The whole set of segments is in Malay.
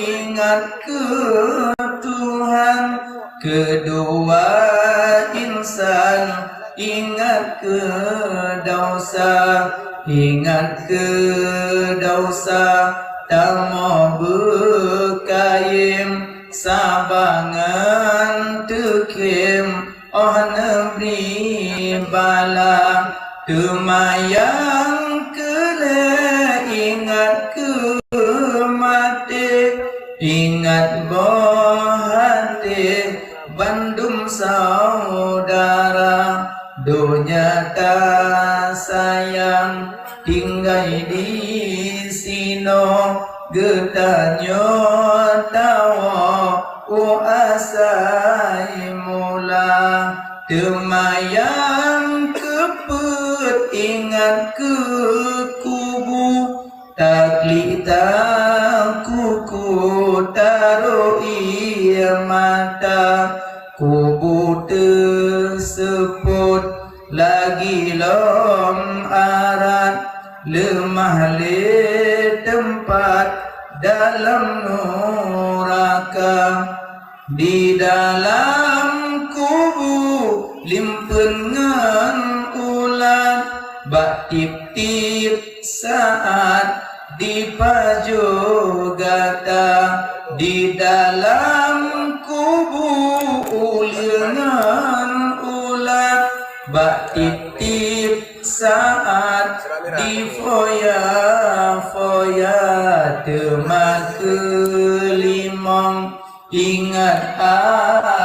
ingat ke Tuhan, kedua insan ingat ke dosa, ingat ke dosa, tamo bekayem sabangan tekem, oh neberi bala temayang kele, ingat ke mati, ingat bohati Bandung saudara, dunia tak sayang tinggal di sino, getanyo tawa asai mula, temayang keput ingat ke kubu, taklita kuku taruh ia mata, kubu tersebut lagi lom arat, lemah le tempat dalam neraka, di dalam kubu limpengan ulat, bak tip-tip saat di pajo gata, di dalam kubu ulengan ulat, bak tip-tip saat di foya-foya, temak kelimang ingat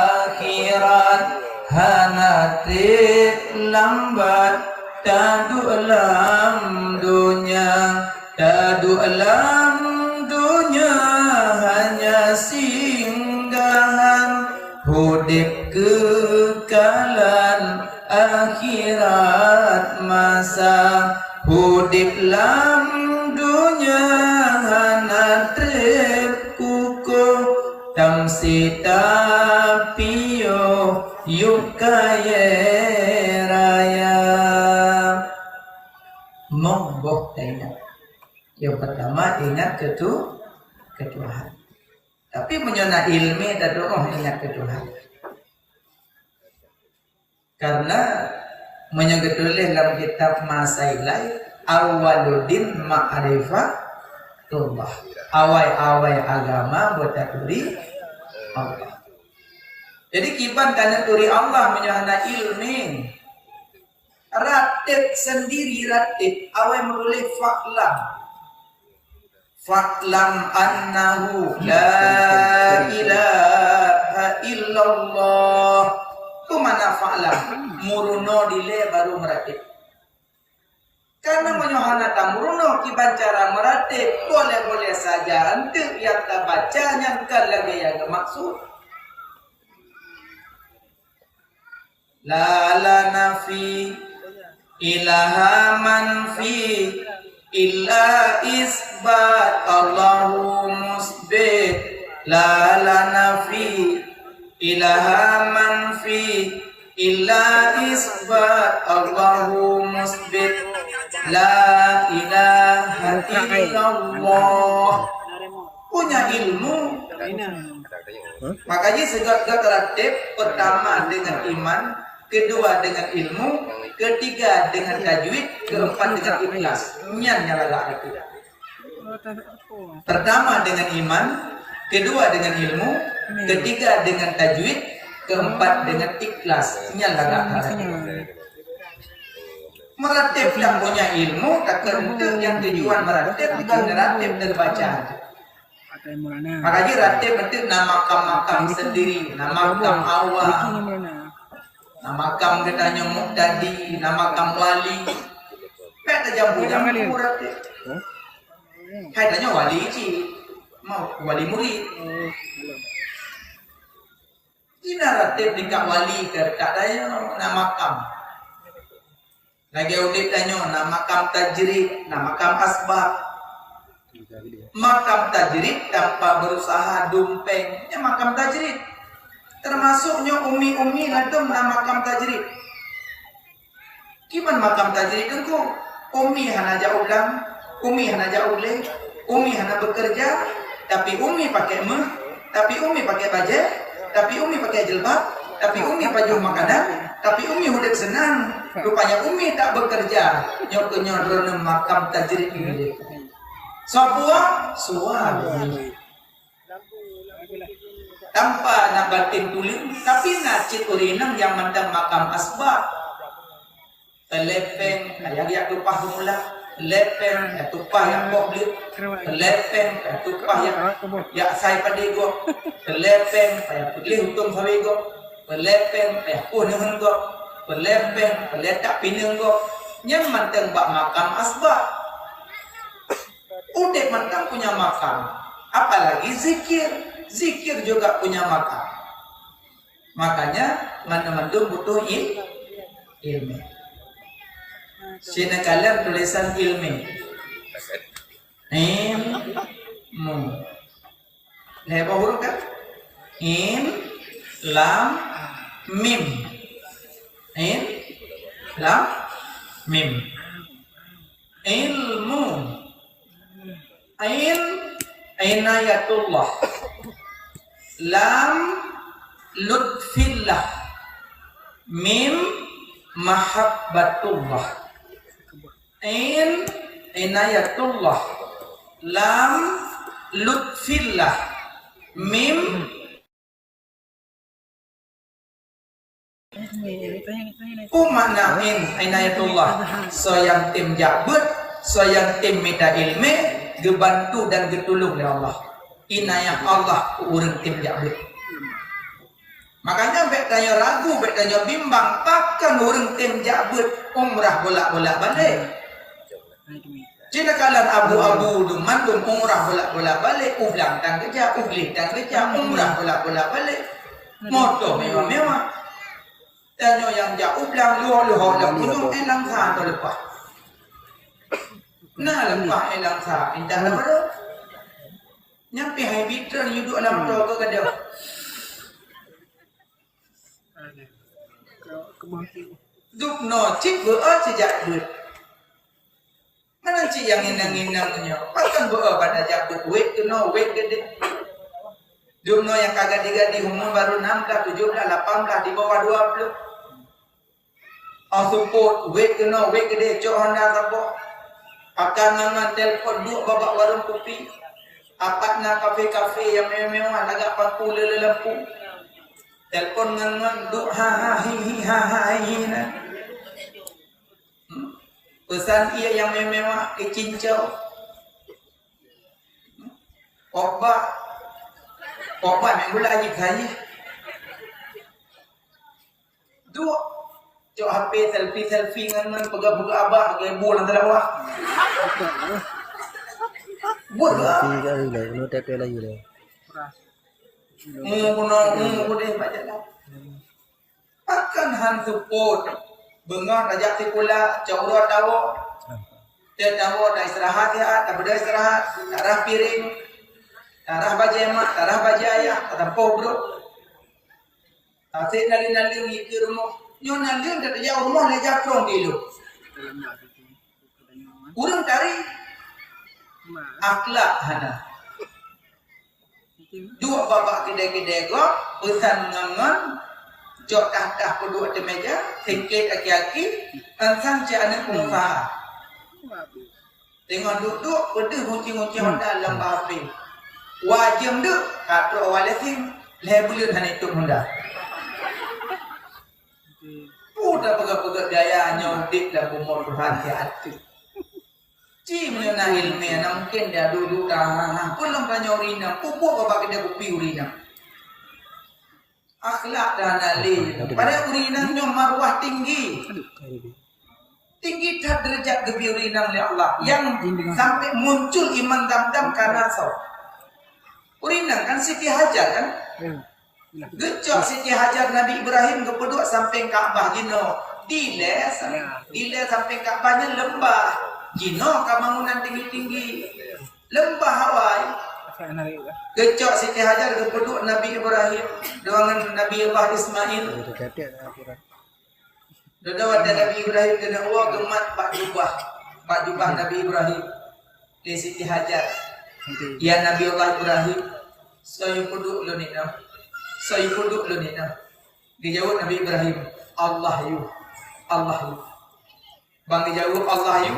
akhirat, hanatik lambat tadu alam dunia, tadu alam dunia hanya singgahan, hudip kekalan akhirat masa, hudip lam dunia hana trip kukuh, tamsita piyo yuk kaya raya. Monggoh ingat. Yang pertama ingat ke Tuhan. Tapi menyona ilmi dan doa ingat ke Tuhan. Karena menyebutkan dalam kitab Masailai awaludin ma'rifatullah, awai-awai agama buat turi Allah. Jadi kiban karena turi Allah menyana ilmi, ratib sendiri, ratib awai merulih Fa'lam annahu la ilaha illallah. Itu mana fa'lam? Muruno dile baru meratib. Karena menyohana tamuruno kiban cara meratib boleh-boleh saja ente yang tak bacanya kan lagi yang maksud. La nafi ilaha manfi illa isbat Allahu musbit, la nafi ilaha manfi illa isbat Allahu musbit, la ilaha illallah. Punya ilmu, makanya segala tertib, pertama dengan iman, kedua dengan ilmu, ketiga dengan tajwid, keempat dengan ikhlas. Nyala itu. Pertama dengan iman, kedua dengan ilmu, ketiga dengan tajwid, keempat dengan ikhlas. Nyala itu. Meratib yang punya ilmu, tak kentu yang tujuan meratib, bukan meratib dan bacaan. Makanya ratib itu nama makam sendiri, nama makam awal, nama makam katanya muqtadi, nama makam wali. Kata jambu ratib. Katanya wali ci, mau wali murid. Ini ratib tingkat wali katanya nama makam. Lagi audit tanya nama makam tajrid, nama makam asbab. Makam tajrid tanpa berusaha dumpengnya makam tajrid. Termasuknya umi-umi ladum nama makam tajrid. Gimana makam tajrid itu? Umi hana jauh ulang, umi hana jauh le, umi hana bekerja, tapi Umi pakai tapi Umi pakai baju, tapi Umi pakai jilbab, tapi Umi baju makanan, tapi Umi hudak senang. Rupanya Umi tak bekerja. Nyok-nyok makam tajrid ini. Sebuah suami. Tanpa nak batin tuling, tapi nacit urinang yang mandang makam asbab. Lepeng, ayah tupah mula. Lepeng, tupah yang poblit. Lepeng, tupah yang saya padego. Lepeng, pilih untung sawigo. Lepeng, punuhun go. Lepeng, letak pinung go. Yang mandang bak makam asbab. Udah mandang punya makam. Apalagi zikir. Zikir juga punya makam. Makanya mana-mana butuh ilmu. Sini kalian tulisan ilmu. Ilmu. Lepas huruf kan? Lam, mim. Lam, mim. Ilmu. Inayatullah. Lam lutfillah, mim mahabbatullah. Inayatullah, lam lutfillah, mim Umana inayatullah. So yang tim jabut, so yang tim minta ilmu, gebantu dan getulung ya Allah. Inayah Allah urang tim jabut. Makanya bek tanya ragu, bek tanya bimbang, takkan urang tim jabut umrah bolak-bolak balik. Jika kalian abu-abu mandum umrah bolak-bolak balik, ulang dan kerja, umrah bolak-bolak balik. Motor mewah-mewah. Tanya yang jauh ulang luar gunung elang sa atau lepas. Nah lepas elang sa, indah apa nyampe hai bitra ni duduk dalam motor ke kada. Duk no cik be'a sejak dud. Mana cik yang inang-inangnya? Pakan be'a pada jabut wait tu no wait gede. Duk no yang kagak digadi umur baru 16, 17, 18 di bawah 20. Support wait tu no wait gede cok Honda sabok. Akan ngan telefon duk babak warung kopi. Apatna kafe-kafe yang mewah lagak paku lampu. Telefon ngan duk ha hi na. Pesan ia yang mewah ke cincau. Obat yang gula aja kaya. Duk cok HP selfie ngan pegah-pegah abah pakai bola dalam bawah. Buat lah. Akan han support bengar rajak ti pula cawra tawo. Dia tawo dah istirahat ya, tak beda istirahat, tarah piring, tarah baju emak, tarah baju ayah, tampoh bro. Asyik nali-nali ngiki rumah. Yo nali dah jauh rumah le jakrong dulu. Urang cari akhlak hana. Dua babak kedai-kedai go, pesan ngangan, jok tah kedua di meja, tingkit aki-aki, ansang anak pengusaha. Tengok duduk, pedih kunci-kunci Honda lembah api. Wajib duk, katro walesim, lebulian hana itu Honda. Udah pegak-pegak gaya nyontik dan umur berhati-hati. Cimnya na ilmu na mungkin dia duduk dah. Pulang tanya urina, pupuk apa kita kopi urina. Akhlak dah nali. Pada urina nyom marwah tinggi. Tinggi dah derajat gebi urina oleh Allah. Yang sampai muncul iman dam-dam karena so. Urina kan Siti Hajar kan. Gecok Siti Hajar Nabi Ibrahim kepeduk sampai Ka'bah gino. Dile sampai Ka'bahnya lembah. Gino kebangunan tinggi-tinggi lembah Hawaii. Gecok Siti Hajar kepeduk Nabi Ibrahim dengan Nabi Allah Ismail. Dawat Nabi Ibrahim kena gemat pak jubah Nabi Ibrahim di Siti Hajar. Ya Nabi Allah Ibrahim, saya puduk lo ni na. Saya puduk lo ni na. Dijawab Nabi Ibrahim, Allah yu. Allah yu. Bang dijawab Allah yu.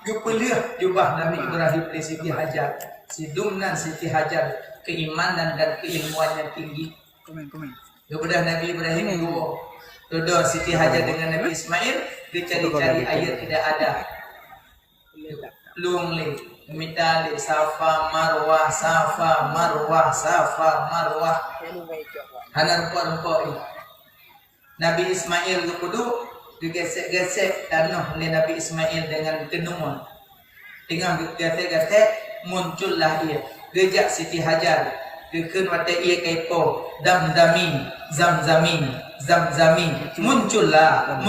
Gepelih jubah Nabi Ibrahim di Siti Hajar. Si Dumnan Siti Hajar, keimanan dan keilmuannya tinggi. Kepada Nabi Ibrahim duduk Siti Hajar dengan Nabi Ismail, dia cari-cari air tidak ada. Lungli, mitali, safa, marwah, safa, marwah, safa, marwah. Hanar rupa-rupa. Nabi Ismail duduk, digesek-gesek tanah oleh Nabi Ismail dengan tenungan. Dengan gesek-gesek muncullah ia. Gejak Siti Hajar. Keken wate ia kaipo damdamin, zamzamin, zamzamin. Muncullah.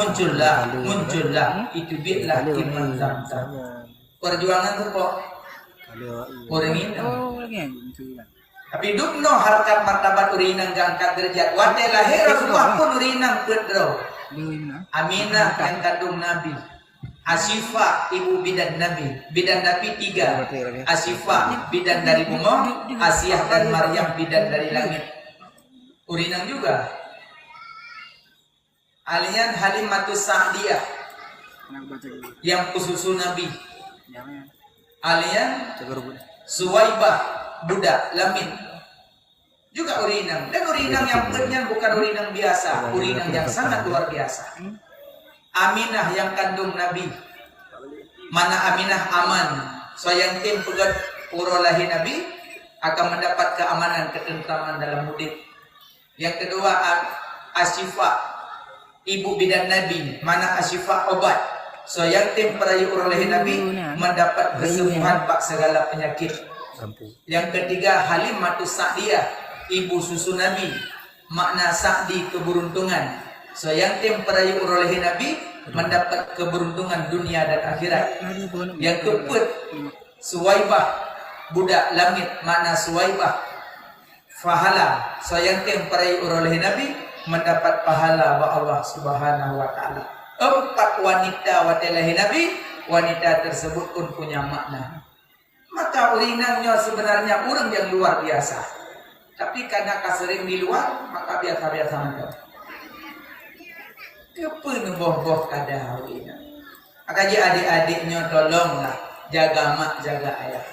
Itu biarlah iman zamzam. Perjuangan tu kok. Orang ini. Tapi dukno harkat martabat urinang gangkat derajat. Wate lahir Rasulullah pun urinang pedro. Aminah yang kandung Nabi. Asyifa ibu bidan Nabi. Bidan Nabi 3. Asyifa bidan dari bumi, Asiyah dan Maryam bidan dari langit. Urinang juga. Alian Halimatus Sa'diyah yang kususu Nabi. Alian Suwaibah budak Lamin juga urinang. Dan urinang yang kenyang bukan urinang biasa, urinang yang sangat luar biasa. Aminah yang kandung Nabi. Mana Aminah aman. So yang tim pegat urolahi Nabi akan mendapat keamanan, ketentraman dalam mudik. Yang kedua Asyifa, ibu bidan Nabi. Mana Asyifa obat. So yang tim perayu urolahi Nabi mendapat kesembuhan pak segala penyakit. Yang ketiga Halimatus Sa'diyah, ibu susu Nabi. Makna Sa'di keberuntungan. So yang tim perayu urolehi Nabi mendapat keberuntungan dunia dan akhirat. Yang keempat Suwaibah budak langit. Makna Suwaibah fahala. So yang tim perayu urolehi Nabi mendapat pahala wa Allah Subhanahu wa taala. 4 wanita watilahi Nabi. Wanita tersebut pun punya makna. Maka urinannya sebenarnya orang yang luar biasa. Tapi karena sering di luar, maka biasa-biasa saja. Kepenuh boh-boh kada urinan. Akaji adik-adiknya tolonglah jaga mak, jaga ayah.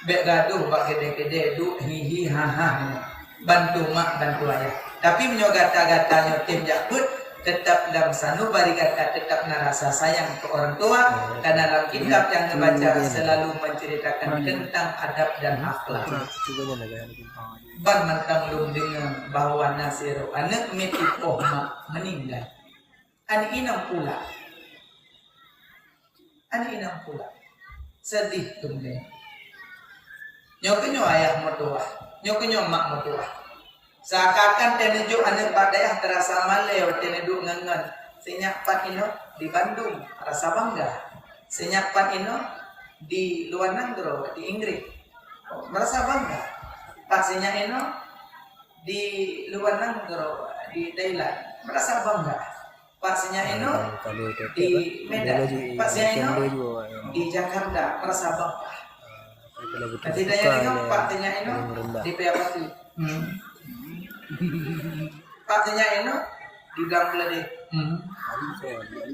Bek gaduh bak gede-gede, du hihi haha. Bantu mak, bantu ayah. Tapi menyogata-gatanya tim jakut tetap dalam sanubari kata tetap narasa sayang ke orang tua. Karena dalam kitab yang dibaca selalu menceritakan tentang adab dan akhlak. Ban mentang lum dengan bahwa Nasiru anak metipoh mak meninggal. Anak inang pula. Sedih kemudian. Nyokenyo ayah mertua, nyokenyo mak mertua. Seakan tenejo anak badayah terasa maleo tenedu ngangan. Senyapan ino di Bandung rasa bangga. Senyapan ino di luar negeri di Inggris merasa bangga. Pastinya ino di luar negeri di Thailand merasa bangga. Pastinya ino di Medan, pastinya ino di Jakarta merasa bangga. Tidaknya ino pastinya ino di Piyapati. Pastinya ino di Bangladesh.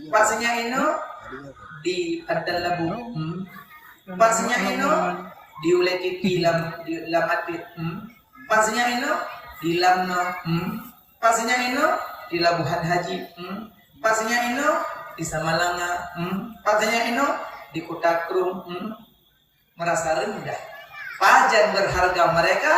Pastinya ino di Padang Labu. Pastinya ino di Ulekiti Lamatit. Pastinya ino di Lamno. Pastinya ino di Labuhan Haji. Pastinya ino di Samalanga. Pastinya ino di Kota Krum. Merasa rendah. Pajan berharga mereka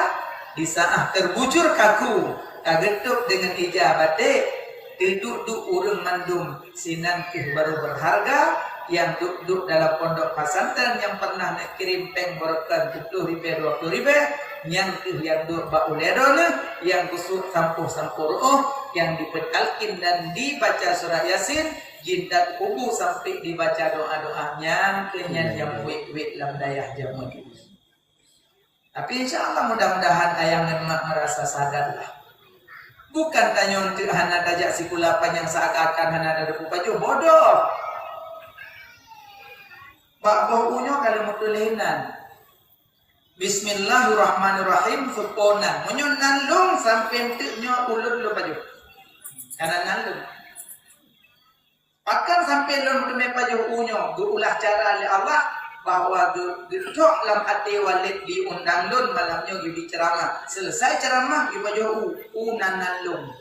di saat terbujur kaku, kagetuk dengan ijabate, duduk urang mandum sinan baru berharga yang duduk dalam pondok pesantren yang pernah kirim peng borokan 10.000 20.000 yang duduk bauledon yang kusuk sampuh yang dipetalkin dan dibaca surah Yasin jindat kubu sampai dibaca doa-doanya kenyan yang wik-wik lam dayah jamu. Tapi insya Allah mudah-mudahan ayang dan mak merasa sadar lah. Bukan tanya untuk hana tajak si kulapan yang seakan-akan hana ada baju bodoh. Pak bohunya kalau mutulinan. Bismillahirrahmanirrahim suponan. Munyo nalung sampai enteknya ulun lu baju. Karena nalung. Akan sampai lun demi baju unyo, ulah cara oleh Allah bahwa duduk dalam hati walid diundang lun malamnya di ceramah. Selesai ceramah di baju nalung.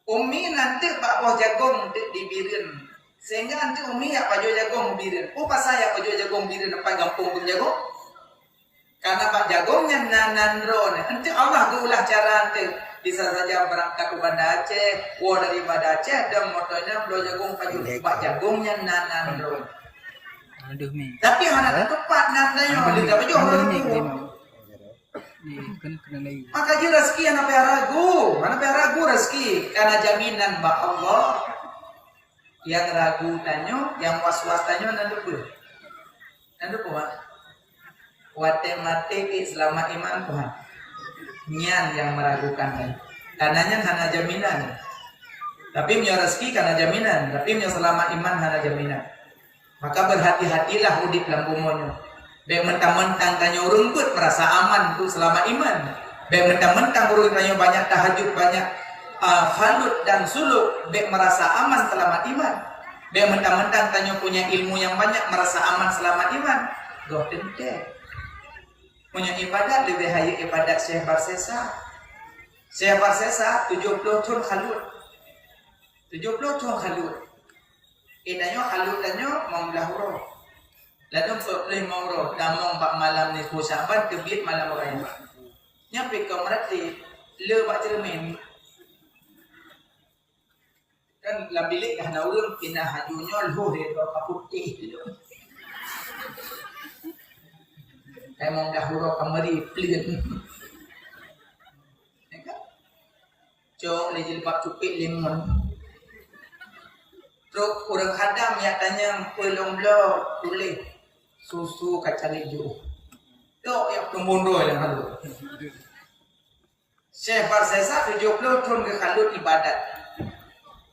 Umi nanti bawa jagung dibirin. Sehingga nanti umi ya pak jagung birin. Pas saya pak jagung birin apa gampung pun jagung. Karena pak jagungnya nanandro. Nanti Allah ulah cara nanti bisa saja berangkat ke Banda Aceh, dari Banda Aceh dan motonya belo jagung pak jagungnya nanandro. Tapi anak tepat nandanya tidak baju orang itu. Maka je rezeki anak ragu rezeki karena jaminan mbak Allah. Yang ragu tanyo, yang was-was tanyo nandupu Pak. Wate mate selama iman Tuhan. Nyan yang meragukan tanyo. Karenanya hana jaminan. Tapi punya rezeki karena jaminan. Tapi punya selama iman hana jaminan. Maka berhati-hatilah udip lampumonyo. Baik mentang-mentang tanyo rumput merasa aman tuh selama iman. Baik mentang-mentang urut tanyo banyak tahajud, banyak halut dan suluk, bek merasa aman selamat iman. Bek mentang-mentang tanya punya ilmu yang banyak merasa aman selamat iman. Doh tente. Punya ibadat lebih hayat ibadat Syekh Barsesa. Syekh Barsesa 70 tahun halut. 70 tahun halut. Inanya halut tanya mau lahuro. Lalu boleh mau roh damong bak malam ni kusaban kebit malam raya. Nyampe kau merati le bak cermin. Kan dalam bilik hana urang pindah hajunya luh itu putih itu. Emang dah huruf kamari plin. Cok le jilbab cupik lemon. Terus orang khadam ya tanya pelong blo tulis susu kacang hijau. Tok yang kemundo yang halu. Syekh Barsesa 70 tahun ke halut ibadat.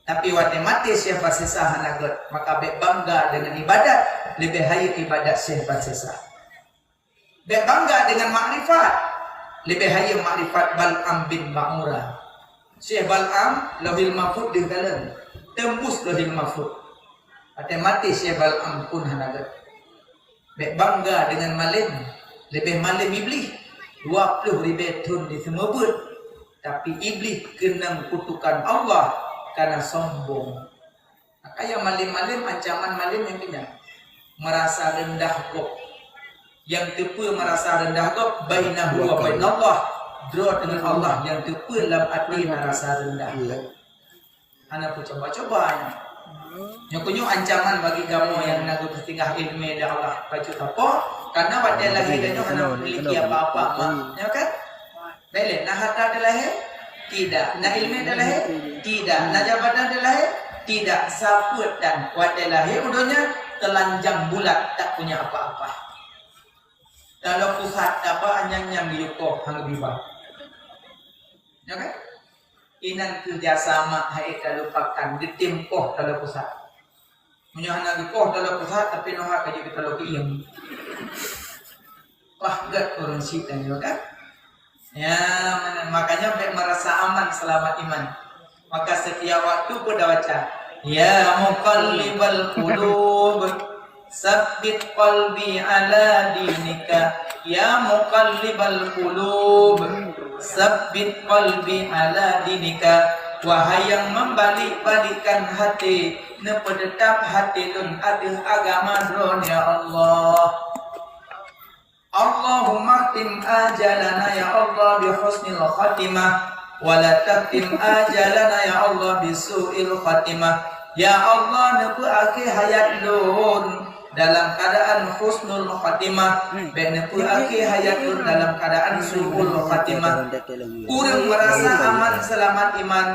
Tapi waktu mati Syekh Barsesa hanagot, maka bek bangga dengan ibadat lebih hayat ibadat Syekh Barsesa. Bek bangga dengan makrifat lebih hayat makrifat Bal'am bin Ba'ura. Syekh Bal'am lahil mahfud di dalam tembus lahil mahfud. Waktu mati Syekh Bal'am pun hanagot. Bek bangga dengan malim lebih malim iblis 20 ribu tahun di semua bud. Tapi iblis kena kutukan Allah karena sombong. Maka yang malim-malim, ancaman malim yang kena merasa rendah kok. Yang tepu merasa rendah kok bainahu wa bainallah. Draw dengan Allah yang tepu dalam hati merasa rendah. Anak pun coba-coba. Yang punya ancaman bagi kamu yang nak ketinggal ilmu dari Allah. Baju apa? Karena pada lahirnya anak memiliki apa-apa. Ya kan? Baik, nah harta ada lahir? Tidak. Nah ilmu ada lahir? Tidak. Nah jabatan ada lahir? Tidak. Saput dan pada lahir udahnya telanjang bulat, tak punya apa-apa. Kalau pusat apa anyang-nyang diukoh hang biba. Ya kan? Inan kerjasama hai kalau lupakan ditimpoh kalau pusat. Menyahana dipoh kalau pusat tapi nohak aja kita loki yang. Wah, gak orang sih kan? Ya, makanya merasa aman selamat iman. Maka setiap waktu pun dah baca, ya muqallibal qulub, sabbit qalbi ala dinika. Ya muqallibal qulub, sabbit qalbi ala dinika. Wahai yang membalik-balikkan hati, nepedetap hati lun adil agama dron ya Allah. Allahumma tim ajalana ya Allah bi husnil khatimah wa la taqtim ajalana ya Allah bi su'il khatimah. Ya Allah nepu akhir hayat lun dalam keadaan husnul khatimah, ben nepu akhir hayat lun dalam keadaan su'ul khatimah. Urang merasa aman selamat iman,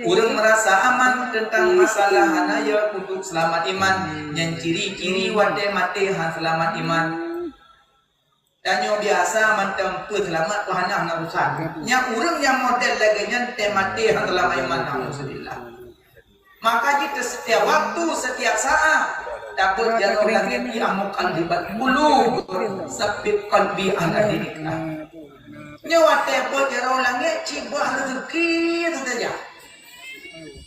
urang merasa aman tentang masalah hanaya untuk selamat iman, yang ciri-ciri wate mati han selamat iman. Dan yang biasa mentempuh selamat Tuhan yang urusan. Yang orang yang model lagi yang temati yang dalam iman alhamdulillah. Maka kita setiap waktu, setiap saat takut jaro langit di amukan libat bulu sabit qalbi ala dinikah nyawa tepo jaro langit cibah rezeki saja.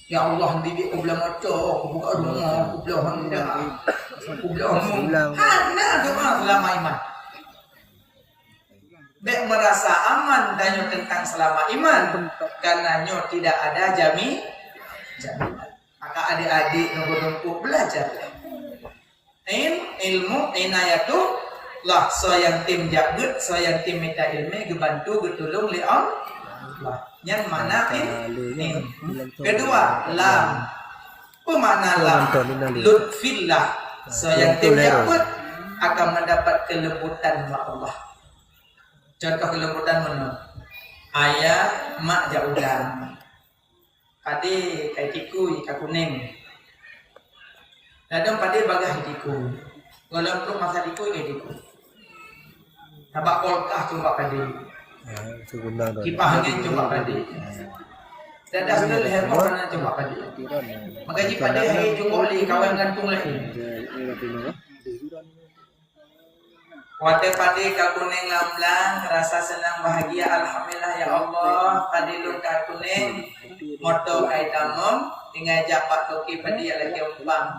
Ya Allah didik aku bilang macam aku buka rumah aku bilang hendak aku bilang hana doa selama iman Bek merasa aman danyo tentang selama iman karena nyo tidak ada jaminan. Maka adik-adik nunggu belajar. Ilmu inayatu lah soyang tim jagut soyang tim minta ilmu gebantu getulung li Allah. Yang mana ini? Kedua lam. Pemakna lam lutfillah soyang tim jagut akan mendapat kelembutan Allah. Contoh kelembutan mana? Ayah mak jaudan. Pade kai tiku ika kuning. Dadang pade bagah tiku. Golong tu masa tiku kai tiku. Tabak kolkah coba pade. Kipas angin coba pade. Dadah sudah leher mana coba pade. Magaji pade hai cukup li kawan gantung lagi. Wate pade ka kuning lamblang rasa senang bahagia alhamdulillah ya Allah pade lu ka kuning moto ai tamom tinggal japak toki pade lagi umpang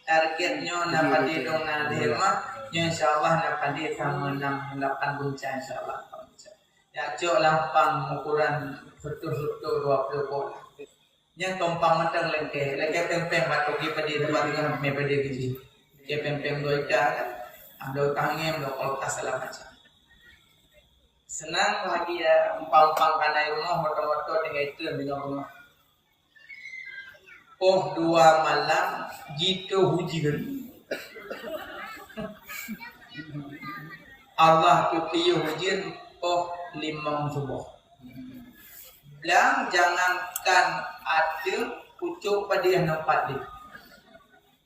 targetnya na pade dong na derma insyaallah na pade sama 68 bunca insyaallah ya cok lampang ukuran betul-betul 20 bola yang tompang matang lengke pempeng batoki pade tempat dengan me pade gigi ke pempeng doika ambil tangem do kolkas segala macam. Senang bahagia umpang-umpang kanai rumah moto-moto dengan itu dengan rumah. Oh 2 malam gitu hujan. Allah tupiu hujan oh 5 subuh. Bilang jangankan ada pucuk pada yang nampak dia.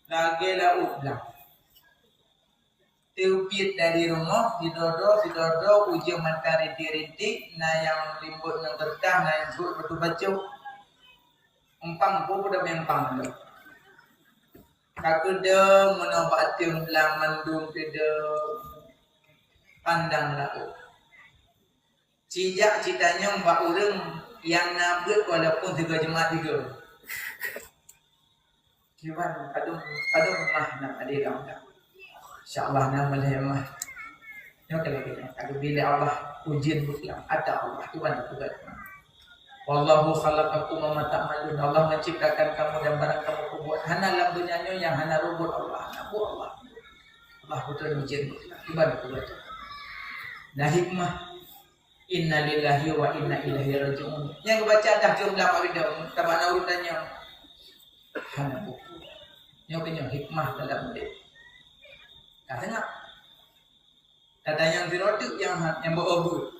Lagilah ublang. Tiupit dari rumah, didodo, ujung mentari rintik, na yang limbut yang tertah, na yang suruh betul baju. Umpang pun udah mempang tu. Kaku dah menobak tiung belang mendung keda pandang lau. Cijak citanya mbak urang yang nabut walaupun 3 jemaat 3. Kiwan adum mah nak ada dalam tak. InsyaAllah nama lehmah. Yang kali-kali. Ada bila Allah ujian bukan ada Allah. Tuhan itu kan. Wallahu khalaqakum wa ma ta'malun. Allah menciptakan kamu dan barang kamu buat. Hana lam dunyanya yang hana rubut Allah. Hana bu Allah. Allah betul ujian bukan. Tuhan itu kan. Nah hikmah. Inna lillahi wa inna ilaihi raji'un. Yang baca dah jumlah mawidah. Tabana urutannya. Hana bu. Yang kenyang hikmah dalam dia. Katanya yang dirotik yang berobu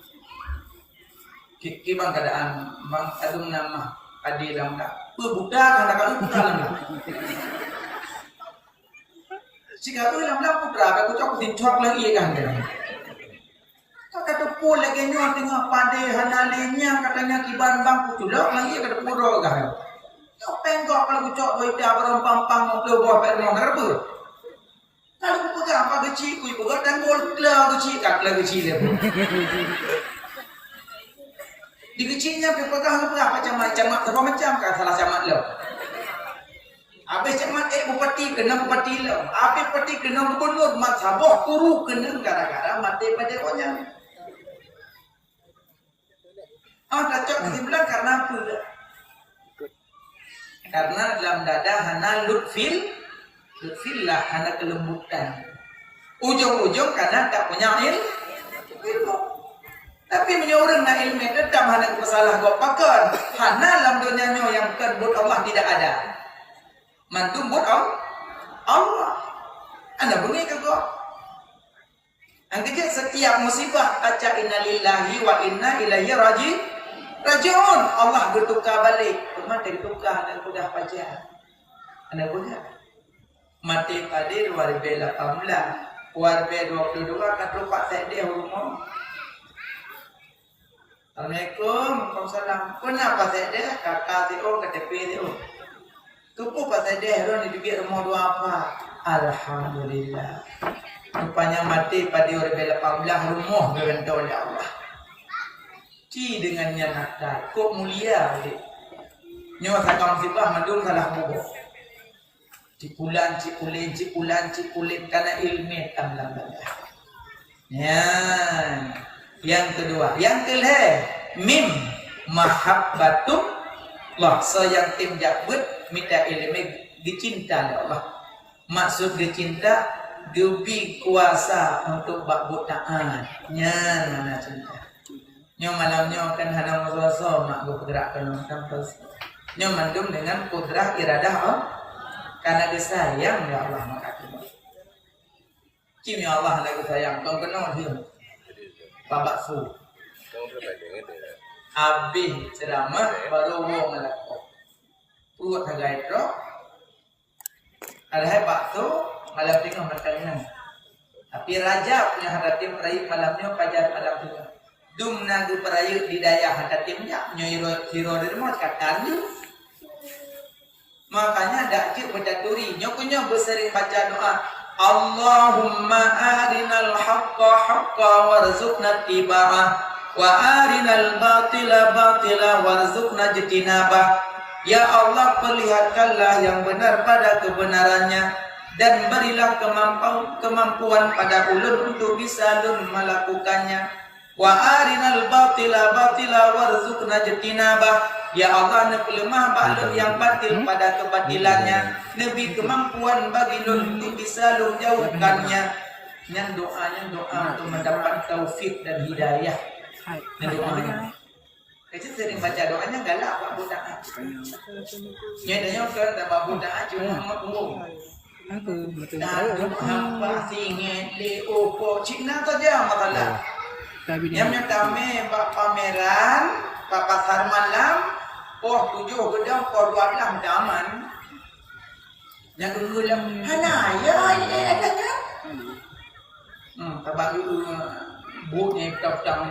kibang keadaan bang adung nama adi dalam tak budak kan tak buka lah jika tu dalam putra aku cok dincok lagi kan dia kata pun lagi nyo tengok pade hanalinya katanya kiban bang putulok lagi kata puro kan kau penggok kalau cok boita berompang-pang mobil bawa permong kerbu. Kalau aku pegang apa kecil, aku pegang dan bol kelah kecil, kaklah kecil dia. Di kecilnya aku pegang apa camat apa macam kan salah camat lo. Habis camat bupati kena bupati lo. Habis bupati kena gubernur mat saboh turu kena gara-gara mati pada konya. Tak cocok kesimpulan karena apa? Karena dalam dada hana lutfillah hana kelembutan. Ujung-ujung karena tak punya ilmu. Tapi menyorong na ilmu tetap hana masalah gua pakar. Hana dalam dunianya yang terbut Allah tidak ada. Mantumbut Allah. Anda bunyi ke gua? Angkatnya setiap musibah baca innalillahi wa inna ilaihi raji'un. Allah bertukar balik. Mati bertukar dan sudah pacar. Anda bunyi? Mati pada 2018, warbe 22 kata Pak Sedeh rumah. Assalamualaikum, Waalaikumsalam. Kenapa Sedeh? Kakak si kata P si Tupu Pak Sedeh ni di rumah dua apa? Alhamdulillah. Rupanya mati pada 2018 rumah gerentau oleh Allah. Ci dengannya nakal. Kok mulia adik. Nyawa sakang sibah mandung salah bobo. Cipulan karena ilmu tamlang banyak. Ya. Yang kedua, yang kelih mim mahabbatullah. So yang tim jabut minta ilmu dicinta oleh Allah. Maksud dicinta gebi kuasa untuk bak taat. Nya mana cinta. Nyo malamnya akan hanam rasa mak go pergerakan kampus. Nyo mandum dengan kudrah iradah Allah. Karena dia sayang ya Allah maka kita. Kimi Allah lagi sayang, kau kenal dia. Babak su. Abih ceramah baru wong melakok. Puat hagai tro. Ada hebat tu malam tengah berkalian. Tapi raja punya hadatim peraih malamnya pajar malam tengah. Dum nagu perayu di daya hadatimnya nyoiro hiro dermo katan tu. Makanya dak cik baca turi nyokunya bersering baca doa Allahumma arinal haqqa haqqa warzuqna tiba'ah wa arinal batila batila warzuqna jitinabah. Ya Allah, perlihatkanlah yang benar pada kebenarannya dan berilah kemampuan pada ulun untuk bisa ulun melakukannya. Wa arinal batila batila warzuqna jitinabah. Ya Allah, nabi lemah ba'lun yang batil pada kebatilannya. Nabi kemampuan bagi lun untuk bisa lun jauhkannya. Yang doanya doa untuk mendapat taufik dan hidayah. Yang doanya. Jadi sering baca doanya galak Pak Buddha. Nyatanya kan tak Pak Buddha cuma umum. Aku betul. Hampa singit di opo Cina saja makalah. Yang nyatame Pak pameran, Pak pasar malam. Oh 7 gedang, oh 12 daman. Yang dulu yang hanaya ini adanya. Tabak dulu buatnya kau-kau.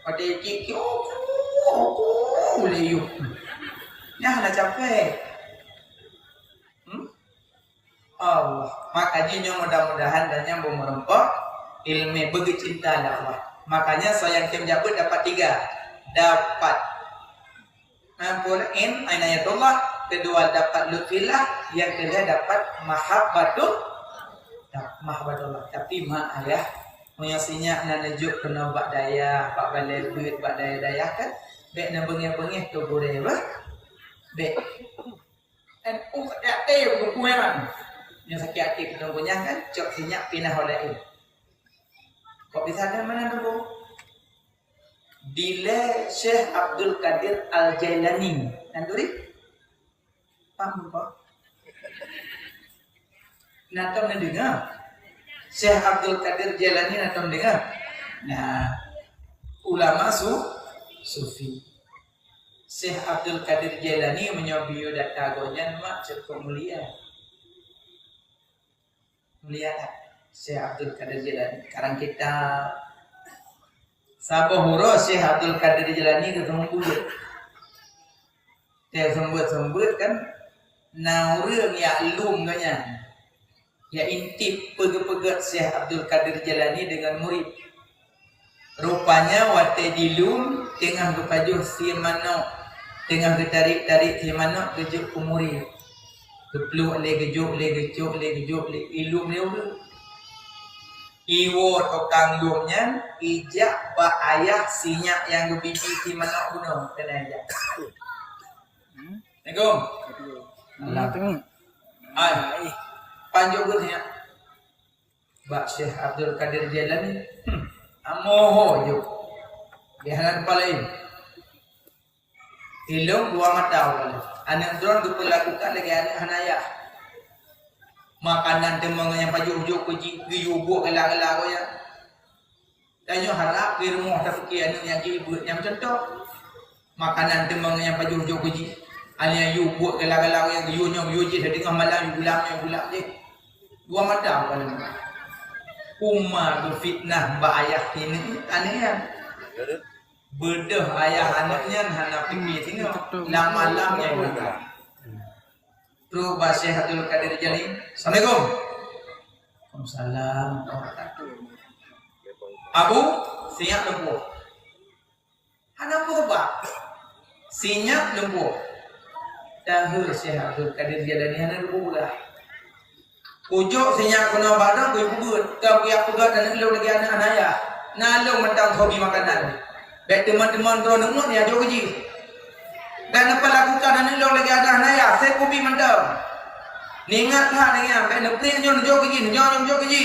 Pada cik boleh yuk. Nah nak capek. Allah. Makanya mudah-mudahan dan yang merempok ilmu begitu cinta Allah. Makanya sayang tim jabut dapat 3. Dapat inayatullah, kedua dapat lutfillah, yang ketiga dapat mahabbatullah. Tapi mak ayah menyasinya najuk kena bak daya, bak balai duit bak daya kan, bek na bengih-bengih tu boleh bah, bek. Dan tak tahu buku memang. Yang sakit hati kena punya kan, cok sinyak pinah oleh ini. Kok bisa ada mana tu? Dile Syekh Abdul Qadir Al-Jailani. Nanduri? Paham Pak? Natom dengar? Syekh Abdul Qadir Jailani natom dengar? Nah, ulama sufi. Syekh Abdul Qadir Jailani menyobiyo data gojan mak cukup mulia. Mulia tak? Syekh Abdul Qadir Jailani. Sekarang kita Sabah huruf Syekh Abdul Qadir Jailani ketemu bulut. Dia sembut kan naurang ya lum kanya. Ya intip pegat-pegat Syekh Abdul Qadir Jailani dengan murid. Rupanya wate dilum tengah berpajuh si manok, tengah bertarik-tarik si manok kejuk ke murid. Kepluk le gejuk ilum le urut. Iwo tokang lumnya ijak ba ayah sinyak yang gebiji si manok gunung kena ijak. Assalamualaikum. Ai panjang gutnya. Ba Syekh Abdul Qadir Jailani. Amoho jo. Bihanan palai. Ilung dua mata wala. Anak drone diperlakukan lagi anak hanaya. Makanan temang yang paju-ujuk kuji giyubu kala-kala ko ya. Tanyo harap di rumah tapi anu yang ibu yang contoh. Makanan temang yang paju-ujuk kuji ania yubu kala-kala ko yang giyunyo di tengah malam gulak je. Dua mata kan. Fitnah ba ayah ini aneh ya. Bedah ayah anaknya hana pergi tengok malam-malamnya juga. Rubah Syekh Abdul Qadir Jalil. Assalamualaikum. Waalaikumsalam. Abu siap lembu. Anak berubah. Siap lembu. Dahulu Syekh Abdul Qadir Jalil hana lembu lah. Pujuk siap kena barang kau kubur. Kau yang pegat dan lu lagi anak ayah. Nalung mentang hobi makanan. Baik teman-teman kau nunggu ni ajo kerja. Dan apa lakukan dan lu lagi anak ayah. Saya kopi mentang. Ningat lah dengan baik nepri nyon jo kerja, nyon jo kerja.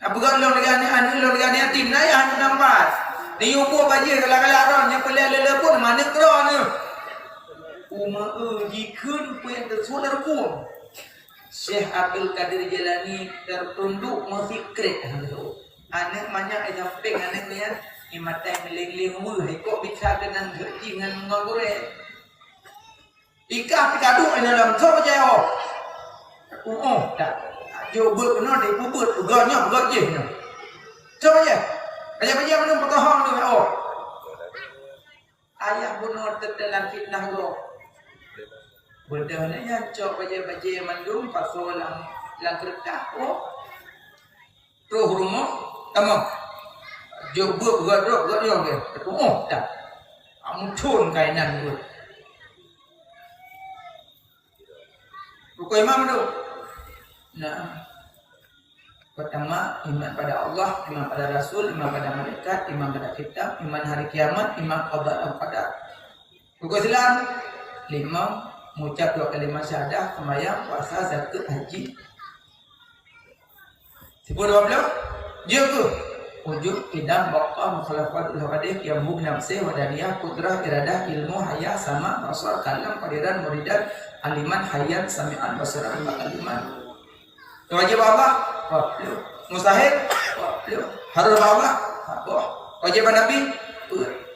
Apa kau lu lagi anak lu lagi anak tim ayah nampak. Ni ukur baje kalau orang yang pelai lele pun mana kau ni. Umar jika apa yang tersular pun. Syekh Abdul Qadir Jalani tertunduk berfikir anak banyak yang samping anak ni mata meling-ling umur ikut bicara dengan gaji dengan menggoreng ikah pikaduk dalam sok jauh tak jauh kena di bubut peganya je coba je aja mana pekahang tu ayah bunuh terdalam fitnah tu Berdahnya cok baca-baca mandum pasal lang kertas roh rumah tamam jobuk gadok ke tak amuntun kainan tu rukun imam tu nah pertama iman pada Allah, iman pada Rasul, iman pada malaikat, iman pada kitab, iman hari kiamat, iman qada dan qadar. Rukun Islam 5 mengucap 2 kalimat syahadah, sembahyang, puasa, zakat, haji. 10-12 jaga wujud idam baqa mukhalafatul hadith yang hub nafsi wadaniyah qudrah iradah ilmu haya sama basar kalam qadiran muridan aliman hayyan sami'an basiran kaliman. Wajib Allah mustahil harus Allah wajib Nabi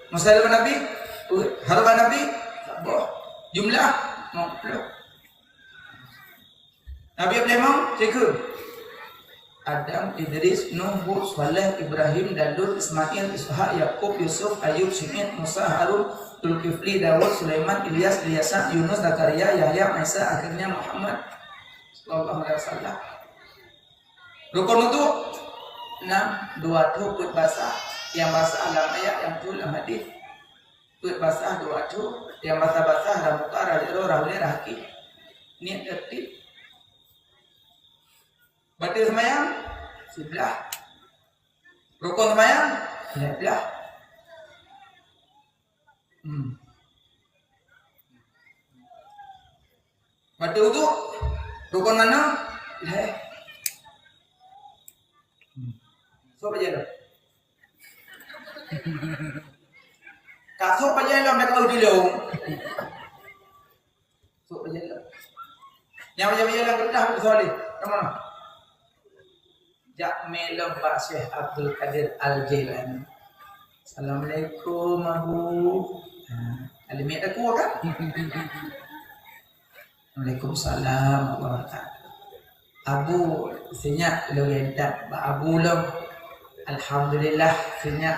mustahil Nabi harus Nabi jumlah Nabi Ibrahim cikgu Adam, Idris, Nuh, Saleh, Ibrahim, Daud, Ismail, Ishak, Yakub, Yusuf, Ayub, Syuaib, Musa, Harun, Zulkifli, Dawud, Sulaiman, Ilyas, Ilyasa, Yunus, Zakaria, Yahya, Isa, akhirnya Muhammad sallallahu alaihi wasallam. Rukun itu 6, 2 tu put basah, yang basah alam ayat, yang tu alam hadis. Put basah 2 tu, yang basah-basah ramuka, rajaro, rahuli, rahki. Niat tertib. Batil semayang, sebelah. Rukun semayang, sebelah. Batil itu, rukun mana? So apa je? Kasut apa je lah mereka dulu. So apa je lah. Yang macam-macam lah kertas soal ni. Ke mana? Jak melem Pak Syekh Abdul Qadir Al-Jailani. Assalamualaikum Abu. Alimit aku kan? Waalaikumsalam warahmatullahi. Abu senyap lo yentak ba Abu lo. Alhamdulillah senyap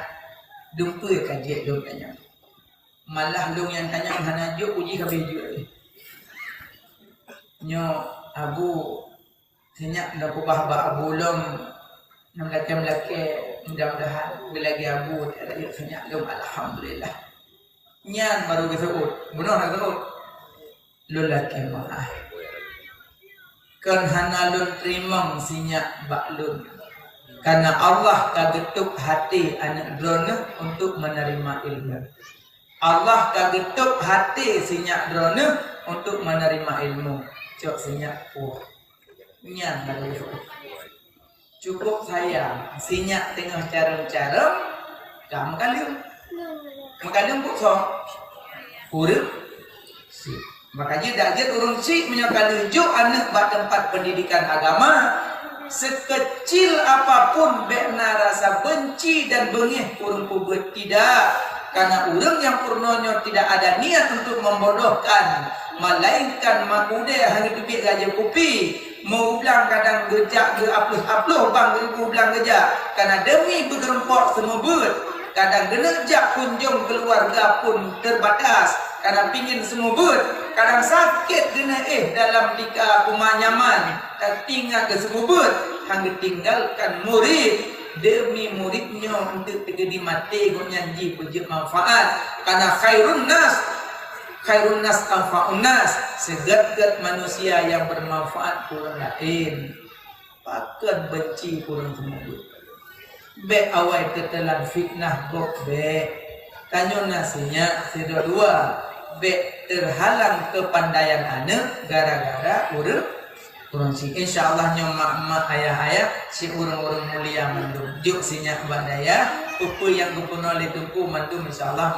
dumpa kajian lo tanya. Malah lo yang tanya hana juk uji kabeh juk. Nyo Abu senyap dah kubah ba Abu lom nam laki mudah-mudahan lagi Abu ada senyap lom alhamdulillah nyan baru disebut benar nak sebut lu laki maah kan hana lun terima senyap bak lun karena Allah kagetuk hati anak drone untuk menerima ilmu. Allah kagetuk hati senyap drone untuk menerima ilmu. Cok senyap Nyang baru cukup saya sinyak tengah cara-cara kamu kalian pun so urut si makanya dajat urun si menyokal juk anak buat tempat pendidikan agama sekecil apapun bekna rasa benci dan bengih urun pubut tidak karena urang yang purnonyo tidak ada niat untuk membodohkan melainkan makude hanya pipik gaja kupi mau ulang kadang gejak ke apluh bang ibu ulang gejak karena demi bergerempok semua ber kadang genejak kunjung keluarga pun terbatas karena pingin semua ber kadang sakit kena dalam dika rumah nyaman tak tinggal ke semubut hang tinggalkan murid demi muridnya untuk terjadi mati gok nyanyi puji manfaat karena khairun nas anfa'un nas segat-gat manusia yang bermanfaat kurang lain pakan benci kurang semubut be awai ketelan fitnah gok be kanyo nasinya sudah dua be terhalang kepandaian anak gara-gara urang si insyaallah nyo mak ayah si urang-urang mulia mandum juk sinya badaya upu yang gupunol ditungku mandum insyaallah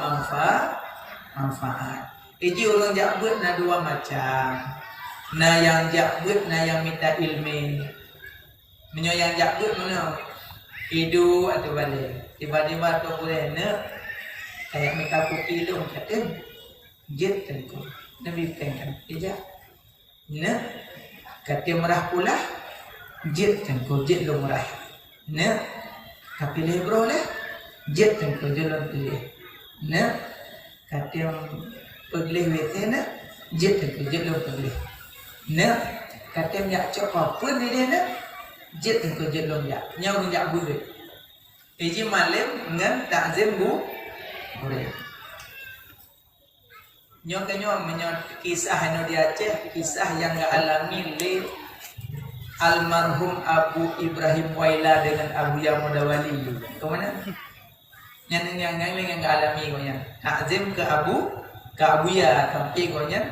manfaat iji urang jakbeut na dua macam na yang jakbeut na yang minta ilmu menyo yang jakbeut menyo hidu atau balik tiba-tiba tu boleh kayak minta kopi lu kata jet tentu nabi pengen ija kata merah pula jet tentu jet lu merah tapi lebro lah jet tentu jalan pilih kata pergi wete jet tentu jet lu pergi kata nyak cok apa ni dia jet tentu jet lu nyak buat iji malam ngan takzim boleh nyokanyo kisah anu di Aceh kisah yang gak alami le almarhum Abu Ibrahim Waila dengan Abu Yamudawali kemana yang gak alami konya takzim ke Abu Ya tapi konya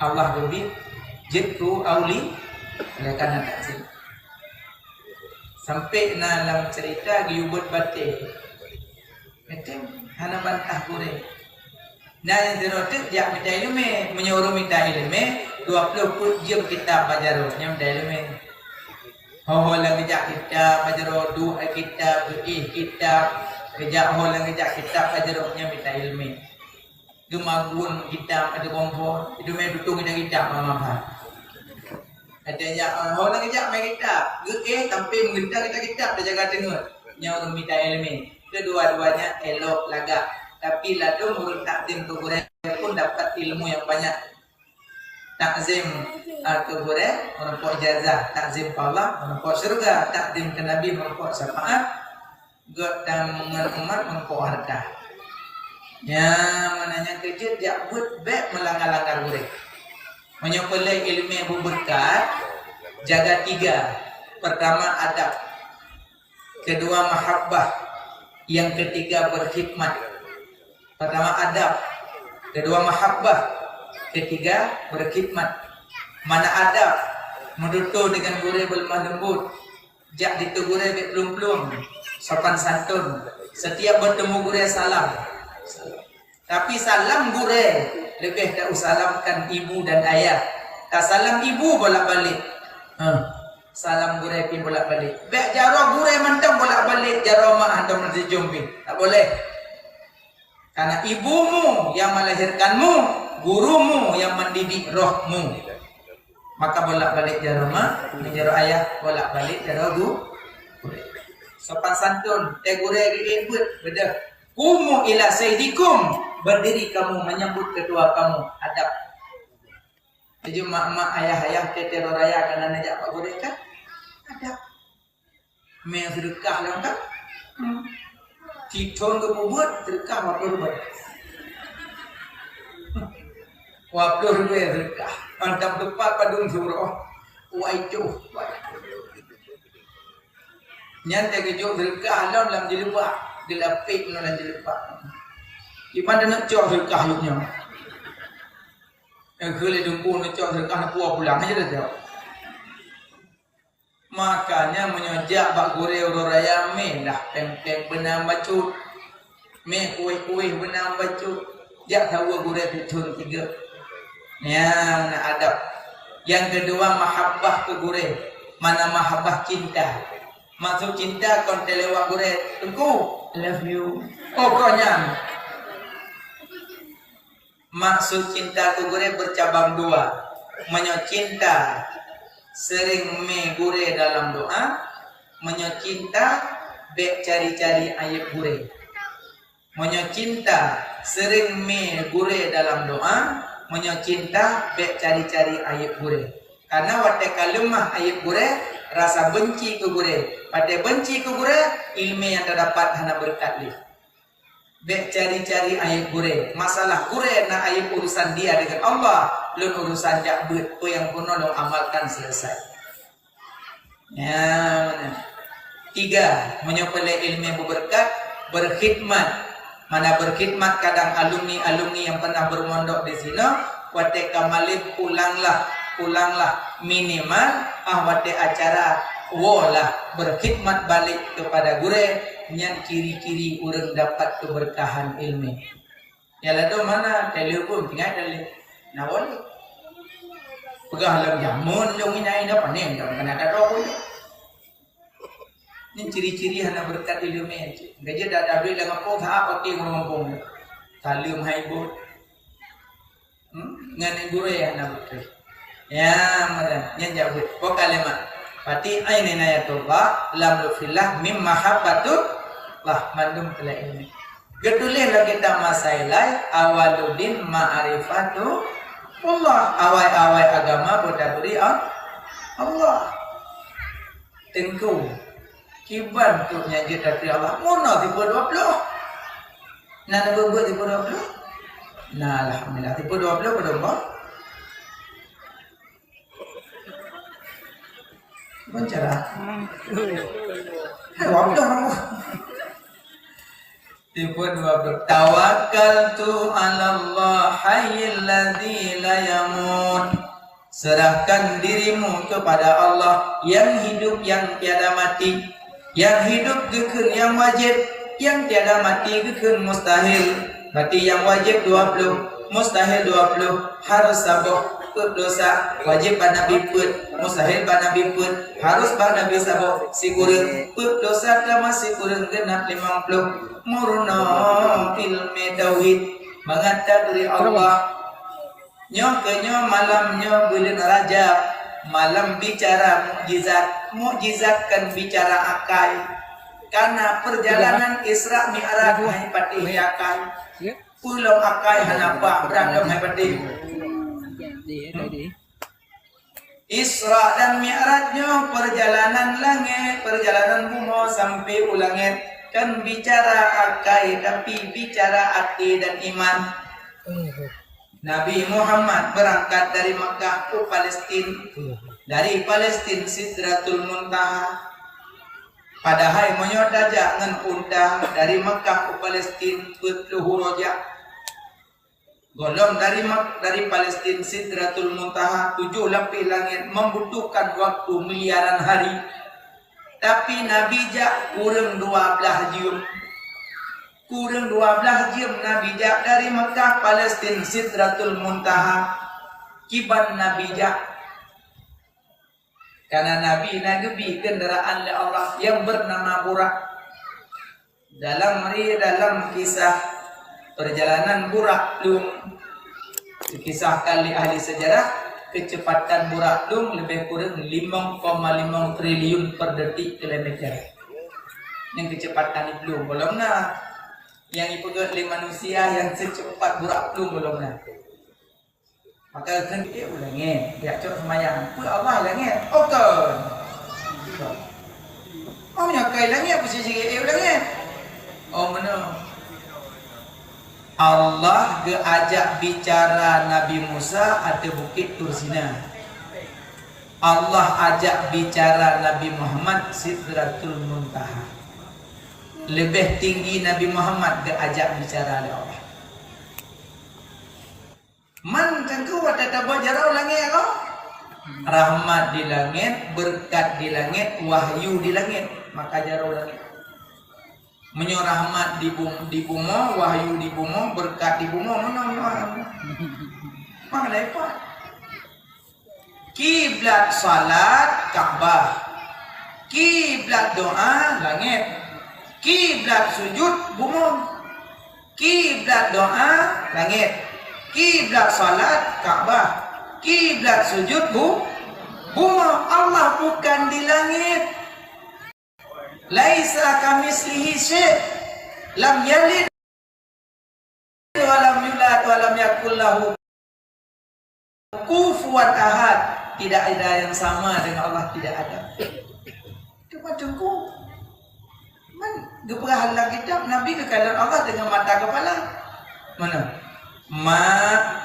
Allah lebih jitu auli mereka nak takzim sampai dalam cerita giubut batik betul hana bantah kure nah yang terotik dia minta ilmu menyuruh minta ilmu 20 jam kita belajar yang minta ilmu lagi jak kita belajar dua kita kita kerja lagi jak kita belajar yang minta ilmu gemagun kita ada kompor itu betul kita mama ada yang lagi jak kita tapi mengentar kita dah jaga dengar yang minta ilmu kedua-duanya elok lagak tapi ladung urut takzim ke gure pun dapat ilmu yang banyak takzim ke gure merupakan ijazah takzim ke Allah merupakan surga takzim ke Nabi merupakan syafaat dan umat merupakan harta yang mananya kerja dia buat baik melanggar-langgar gure menyempelai ilmu yang berberkat jaga 3 pertama adab kedua mahabbah yang ketiga berkhidmat pertama adab, kedua mahabbah, ketiga berkhidmat. Mana adab? Menutur dengan gurih berlemah lembut, jak ditugure betlum-plum, sopan santun. Setiap bertemu gurih salam. Tapi salam gurih lebih tak salamkan ibu dan ayah. Tak salam ibu bolak-balik. Salam gurih pun bolak-balik. Bek jaro gurih mentang bolak-balik jaro mak hantam nanti jumpi. Tak boleh. Karena ibumu yang melahirkanmu, gurumu yang mendidik rohmu. Maka bolak-balik jaro mak, jaro ayah, bolak-balik jaro guru. Sopan santun, gure ribut, beda. Kumu ila sayyidikum, berdiri kamu menyambut ketua kamu, adab. Jadi mak-mak ayah-ayah tetero raya karena najak pak gure kan? Adab. Meng sedekah lah kan? Kitong ke buat sedekah $40. $40 sedekah. Mantap tepat padung surah. Waitu. Nyantai kejuk sedekah dalam jilbab, dilapik dalam jilbab. Gimana nak cok sedekah yuknya? Yang kele dengku nak cok sedekah nak puas pulang aja dah. Makanya menyojak bak gure urut raya meh lah pem-pem benang bacut meh kuih-kuih benang bacut jak tahu gure pitun 3 yang adab. Yang kedua mahabbah ke gure. Mana mahabbah cinta? Maksud cinta kon telewak gure tengku love you pokoknya. Maksud cinta ke gure bercabang 2. Menyo cinta sering me gure dalam doa, menyocinta bek cari-cari ayat gure. Menyocinta sering me gure dalam doa, menyo cinta bek cari-cari ayat gure. Karena wate kalimah ayat gure rasa benci ke gure. Pada benci ke gure ilmu yang terdapat hana berkat li. Bek cari-cari ayat gure. Masalah gure na ayat urusan dia dengan Allah, lun urusan jak bet ko yang kuno dong amalkan selesai. Ya, mana? 3, menyopele ilmu yang berberkat, berkhidmat. Mana berkhidmat kadang alumni-alumni yang pernah bermondok di sini, wate kamalib pulanglah minimal wate acara wolah berkhidmat balik kepada gure yang kiri-kiri urang dapat keberkahan ilmu. Ya lalu mana telefon tinggal dalih. Nah boleh. Pegah lam jamun jong inai dah panen dah kena ada pun. Ini ciri-ciri hana berkat ilmu aja. Gaji dah ada duit dengan pun tak pakai ngomong. Salim haibut. Ngan guru ya hana berkat. Ya mana yang jawab. Kok kalimat. Pati ainin ayatullah lam lufillah mim mahabbatul lah mandum telah ilmu. Gedulih lagi kita masailai awaludin ma'rifatu Allah. Awai-awai agama berdaburi Allah. Tengku. Kiban tu nyaji dari Allah. Muna tipu 20. Nana berbuat tipu 20. Nah alhamdulillah tipu 20 berdoa. Mencara. Waktu kamu. Tipu 20. Tawakkaltu 'ala Allah hayyil ladzi la yamut. Serahkan dirimu kepada Allah yang hidup yang tiada mati. Yang hidup gekeun yang wajib, yang tiada mati gekeun mustahil. Berarti yang wajib 20, mustahil 20, harus saboh put dosa, wajib pada nabi put, mustahil pada nabi put, harus pada nabi saboh si kurang put dosa ta masih kurang genap 50. Murna ilmu tauhid mengata dari Allah. Nyo kenyo malamnya bulan Rajab, malam bicara mukjizat kan bicara akai. Karena perjalanan Isra Mi'raj hai patih akai. Pulau akai hanapa berandam hai patih. Isra dan Mi'rajnya perjalanan langit, perjalanan bumi sampai ulangit. Kan bicara akai tapi bicara hati dan iman. Nabi Muhammad berangkat dari Makkah ke Palestina. Dari Palestina Sidratul Muntaha. Padahal menyodajak ngan unta dari Makkah ke Palestina ke Luhur Roja. Golong dari Palestina Sidratul Muntaha 7 lapis langit membutuhkan waktu miliaran hari. Tapi Nabi jak kurang 12 jam. Kurang 12 jam Nabi jak dari Mekah Palestina Sidratul Muntaha. Kiban Nabi jak. Karena Nabi nagebi kendaraan oleh Allah yang bernama Burak. Dalam kisah perjalanan Burak Lum, dikisahkan oleh ahli sejarah, kecepatan Burak Lum lebih kurang 5,5 triliun per detik kilometer. Yang kecepatan itu belum nah. Yang dipegang oleh manusia yang secepat Burak Lum belum nah. Maka kan dia ulangin, dia cok semayang. Allah ulangin, okon. Oh menyakai langit apa sih ulangin? Oh mana? Allah geajak bicara Nabi Musa ada bukit Tursina. Allah ajak bicara Nabi Muhammad Sidratul Muntaha. Lebih tinggi Nabi Muhammad geajak bicara oleh Allah. Man cangku wata tabah jarau langit kau. Rahmat di langit, berkat di langit, wahyu di langit, maka jarau langit. Menyo rahmat di bumi, wahyu di bumi, berkat di bumi, mana dapat? Kiblat salat Ka'bah, kiblat doa langit, kiblat sujud bumi, kiblat doa langit, kiblat salat Ka'bah, kiblat sujud bumi. Allah bukan di langit. Laisa kamitslihi syai', lam yalid wa lam yulad wa lam yakul lahu kufuwan ahad, tidak ada yang sama dengan Allah, tidak ada. Cuma tunggu. Man, gebrahalah kitab Nabi kekalan Allah dengan mata kepala. Mana? Ma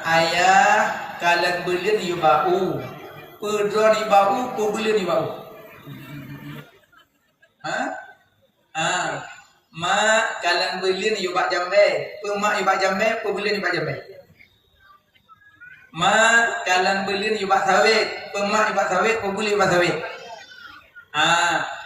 ayah kalan belian yubau. Pedron ibau, pebelian ibau. Ma kalan belian yubak jambe. Pemak yubak jambe, pebelian yubak jambe. Ma kalan belian yubak sawit. Pemak yubak sawit, pebelian yubak sawit.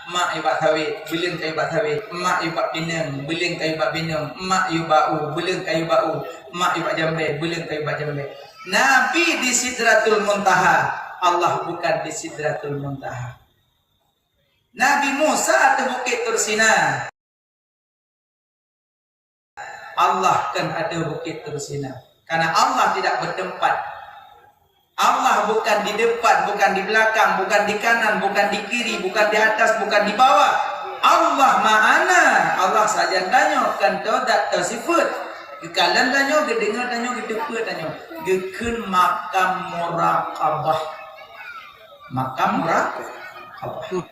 Mak ibak sawit, belin kai ibak sawit. Mak ibak binang, belin kai ibak binang. Mak ibau, belin kai ibau. Mak ibak jambe, belin kai ibak jambe. Nabi di Sidratul Muntaha, Allah bukan di Sidratul Muntaha. Nabi Musa di Bukit Tursina, Allah kan ada Bukit Tursina. Karena Allah tidak bertempat. Allah bukan di depan, bukan di belakang, bukan di kanan, bukan di kiri, bukan di atas, bukan di bawah. Allah ma'ana. Allah saja tanya kan tak tersifat. Kekalan tanya, kedengar tanya, kedepan tanya. Gekun makam muraqabah. Makam muraqabah.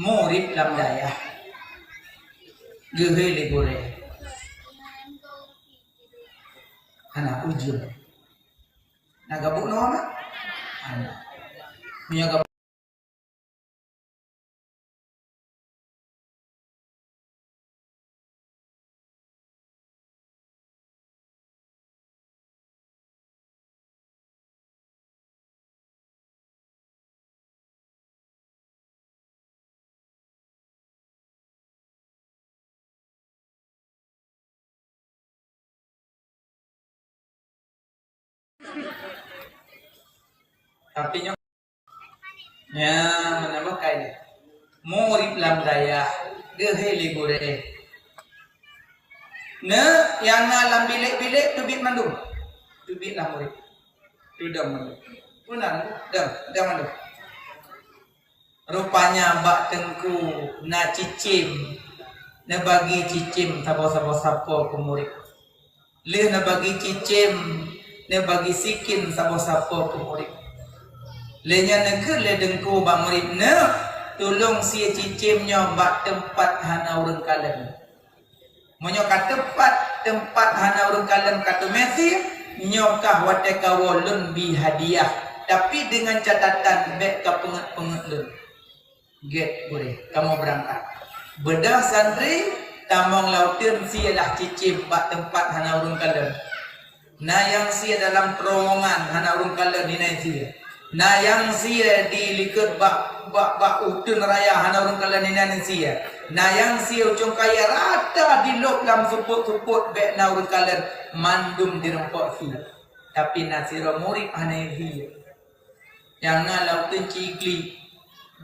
Murid lam daya. Gehele gore. Anak ujung. Nah gabuk no ama? Punya gabuk. Artinya ya menambah kayak murid lam daya geheli gore ne yang ngalam bilik-bilik tubit mandum tubit lah murid tudang mandum punan dam mandum rupanya mbak tengku na cicim na bagi cicim sabo-sabo ke murid le na bagi cicim na bagi sikin sabo-sabo ke murid lenya negeri le dengku bang murid ne tolong si cicimnya bak tempat hana urang kalen monyo ka tempat hana urang kalen kata Messi nyokah wate kawolun bi hadiah tapi dengan catatan bek ka penget lun get boleh kamu berangkat bedah santri tamang lautin si lah cicim bak tempat hana urang kalen na yang si dalam terowongan hana urang kalen ni nai si nah yang sia di liket bak utun raya hana urang kala ninan sia nah yang sia ucung kaya rata di lok lam suput bek na urang kala mandum di rempok si tapi nasira murid hana dia yang ngalau tun cikli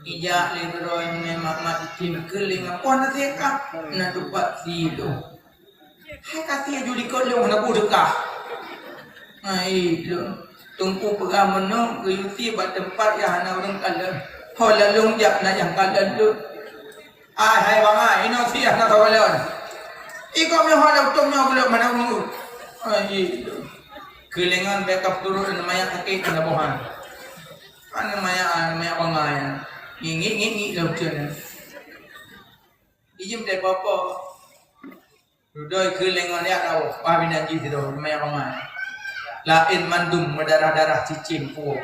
ija le roy memang tim keling apa na teka na tupat si do hai katia juli kolong na budekah ai do tungku pegang menung guyuti bat tempat yang hana urang kalen hola long jak na yang kalen lu hai bang ino si ana kawalan iko me hola utong nyo mana ungu ai kelengan backup turun namanya sakit na bohan namanya bang ngingi lo chen ijim de bapa rudoi kelengan ya tahu pabinan ji do namanya bang lain mandum berdarah-darah cicing puo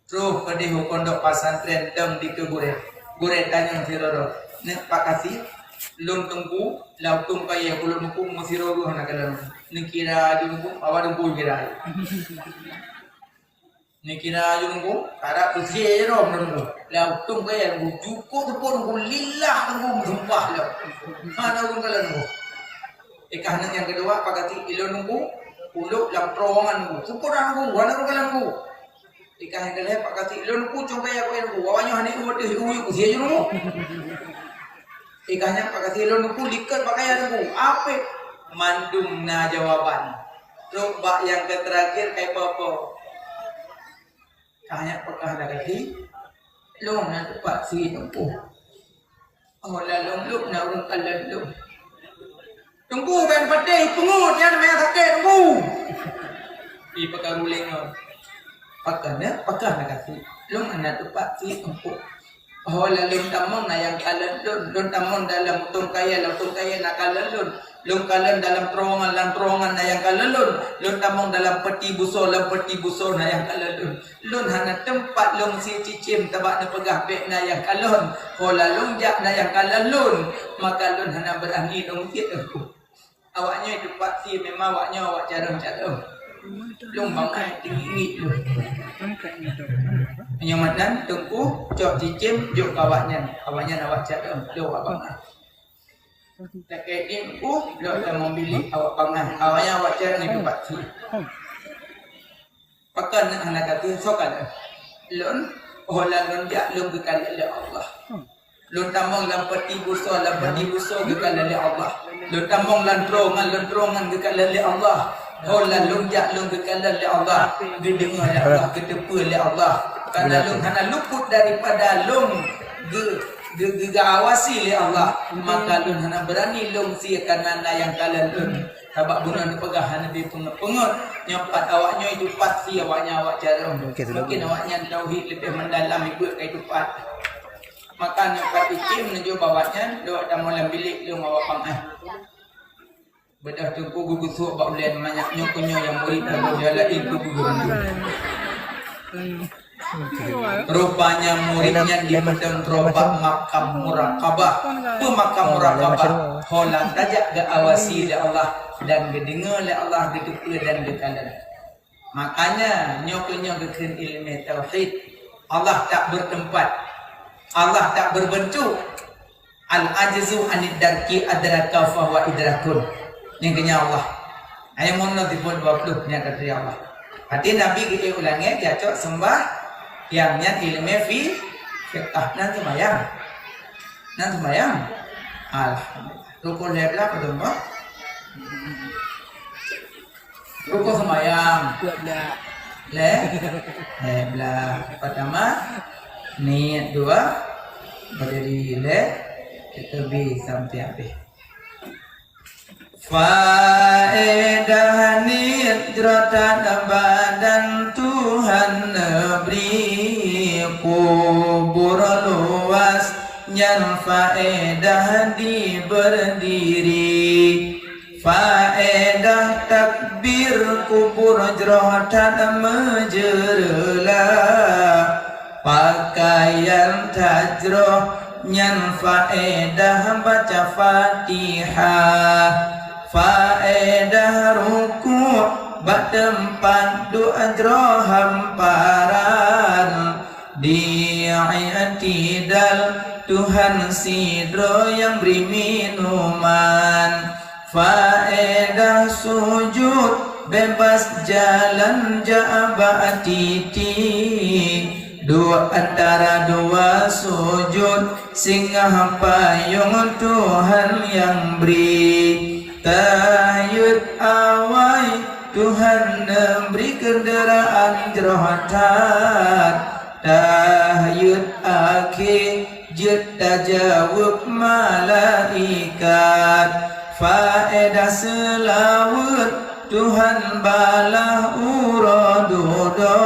truh kedehu pondok pesantren dem di kegure gure tanyang siroro ne pakasi lung tungku lau tung kaya kulo muku musiroro hana kalam ne kira jungku awadung ku kira ne kira jungku ara usie ro menunggu lau tung kaya juku tepun ku lillah tunggu sumpah lau hana urung kalam ku ikahna yang kedua pakati ilo nunggu uluk lam terowongan ku syukuran ku wana ku kalan ku ikah yang pak kati lon ku congkai aku yang ku wawanyo hani ku mati uyu ku sia juru ikahnya pak kati lon ku likat pakaian ku ape mandum na jawaban coba yang terakhir kayak popo kahnya pakah dah kati long na tepat si tempuh oh lalong luk na urang kalan luk tunggu ben pade pengut yang namanya sakit tunggu di pekaruling pakana kasi lung anak tupak si empuk hola lung tamong na yang kalan lung tamong dalam tung kaya na kalan lung kalan dalam terowongan na yang kalan lung tamong dalam peti buso na yang kalan lun hana tempat lung si cicim tabak na pegahpek na yang kalan hola lung jak na yang kalan maka lun hana berani lung tiet aku awaknya itu pasti memang awak cara lung bangai tinggi lu nyamatan tengku cok cicim juk awaknya awak cara lu abang tak kayak lu dah membeli awak bangai awaknya awak cara ni tu pasti pakan anak kata sokal lun holan lun jak lun bekal oleh Allah lun tamong lam peti buso bekal oleh Allah lun tamong lan terongan bekal oleh Allah holan lung jak lung bekal oleh Allah gedengar oleh Allah gedepa oleh Allah karena lung hana luput daripada lung awasi oleh Allah maka lung hana berani lung siakan nana yang kalan lung tabak bunuh pegah hana di pengut nyopat awaknya itu pasti awaknya awak cara mungkin awaknya tauhid lebih mendalam ikut ke itu pat maka nyopat ikim menuju bawahnya doa dan mulam bilik lung awak pangah bedah tungku gugus suak bak ulian banyak nyokunyo yang murid dan berjalan itu gugurun rupanya muridnya di pedang gerobak makam murakabah tu makam murakabah holan tajak ke awasi oleh Allah dan gedengar oleh Allah gedepa dan gekalan makanya nyokunyo geken ilmu tauhid Allah tak bertempat Allah tak berbentuk al-ajzu anid darki adraka fa wa idrakun yang kenya Allah ayat mono tipun 20 nya kata Allah hati Nabi kita ulangi dia cok sembah yang nya ilmu fi fiqh nan sembayang alhamdulillah rukun hebla kedua rukun sembayang hebla pertama niat dua berdiri kita sampai habis faedah nidratan badan Tuhan beri kubur luas yang faedah di berdiri faedah takbir kubur jerohatan menjerla pakaian tajroh nyan faedah baca Fatihah faedah ruku' bak tempat doa jroh hamparan di i'tidal Tuhan sidro yang beri minuman faedah sujud bebas jalan ja'ba titi dua antara dua sujud singgah payung Tuhan yang beri tahyud awai Tuhan memberi kenderaan jerohatan tahyud akhir jeda jawab malaikat faedah selawat Tuhan balah uradodo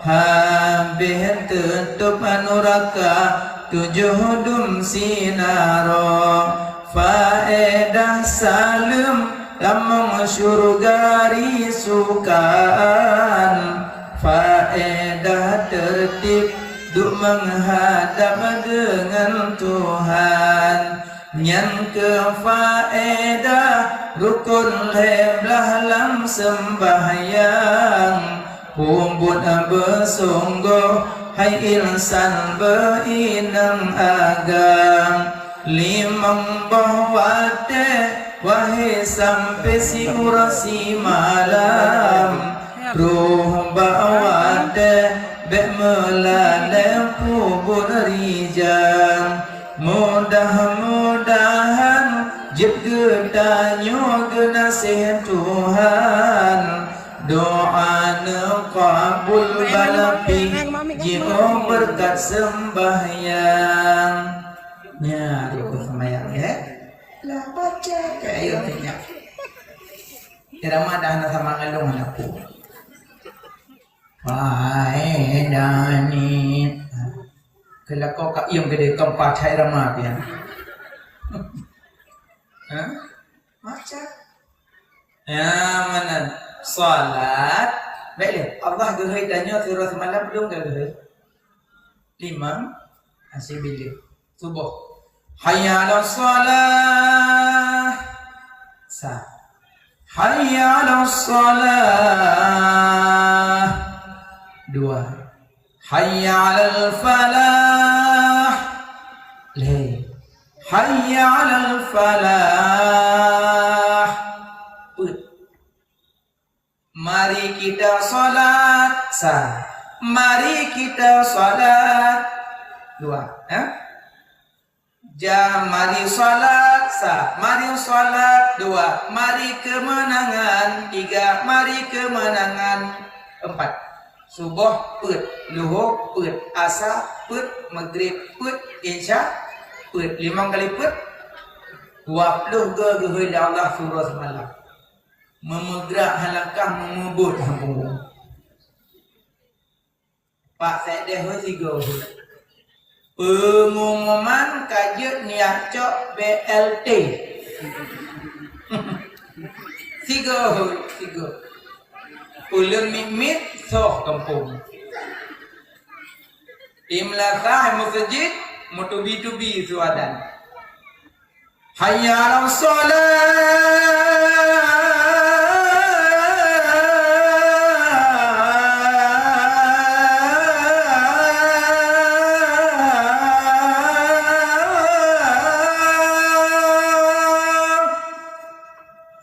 habis tutup anuraka tujuh dum sinaro faedah salam lamong syurgari sukaan faedah tertib duk menghadap dengan Tuhan yang ke faedah rukun leblah lam sembahyang kumbut bersungguh hai insan berinang agang limang bahwate wahai sampai si urasi malam ruh bawate bek melalai kubur rijal mudah-mudahan jeb gedanyo genasih Tuhan doa kabul balapi jika berkat sembahyang nyari sembahyang ya lah baca kayak tanya di Ramadan sama ngalung aku faedani. Kalau kau kak yang gede tempat cai ramah dia. Macam. Ya mana salat. Baiklah. Allah gehai tanya surah semalam belum gehai? 5 masih bila? Subuh. Hayya 'alas salah. Sa. Hayya 'alas salah. 2. Hayya 'alal falah. Le. Hayya 'alal falah. Mari kita salat. Sa. Mari kita salat. 2. Mari salat. Sa. Mari salat. 2. Mari kemenangan. 3. Mari kemenangan. 4. Subuh put, luhur put, asar put, maghrib put, isya put. 5 kali put 20 gehoi Allah surah semalam. Memegrak halakah memubut hambung. Pak Sekdeh tiga. Pengumuman kajet niat cok BLT. 3. Ulang mimit soh kampung. Imlakah masjid mutubi-tubi suadan. Hayya 'alas salat.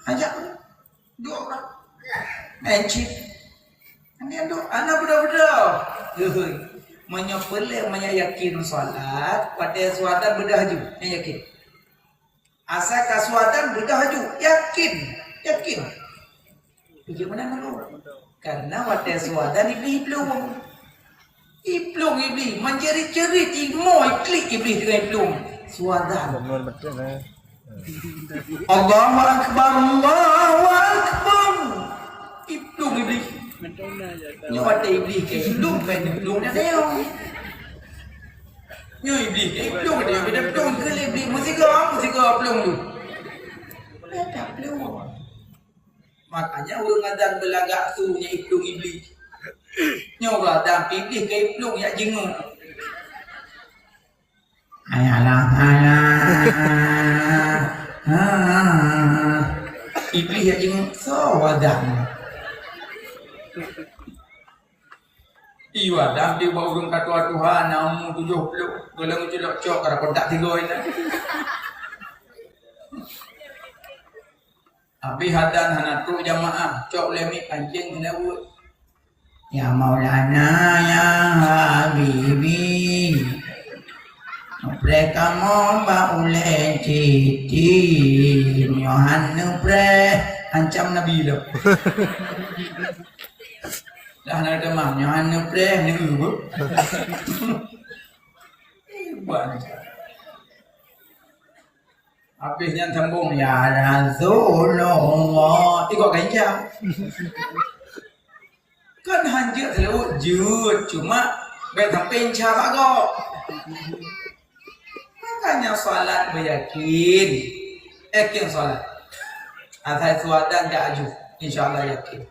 Ajak 2 orang. Encik. Ini anak budak-budak. Menyepelih yakin salat pada suadan bedah haju. Yang yakin. Asal kasuadan bedah haju. Yakin. Bagaimana malu? Karena pada suadan iblis plung. Iplung iblis. Menjerit-jerit. Iklik iblis dengan iplung. Suadan. Allahu Akbar. Allahu Akbar. Iplung iblis. Như ada iblis ke iplung kan iplung dah dia. Như iblis ke iplung dia beda iplung ke iblis musika iplung tu. Beda iplung. Makanya orang adan belagak sunya iplung iblis. Nyo adan iblis ke iplung ya jengung. Ayalah. Iblis ya jengung so wadah. Iwa dah dia bawa urung kata Tuhan namu 70 golong celok cok kara kontak 3 ini. Abi hadan hanatu jamaah cok lemi anjing kena buat. Ya Maulana ya Habibi. Mereka mau baule citi Yohan pre ancam Nabi lo. Dah nak demam Yohan pre ni ubu. Buat. Habisnya sambung ya Rasulullah. Ikut kencang. Kan hanjir selalu jut cuma sampai cara kok. Makanya salat beryakin. Yakin salat. Asal suadan tak aju. InsyaAllah yakin.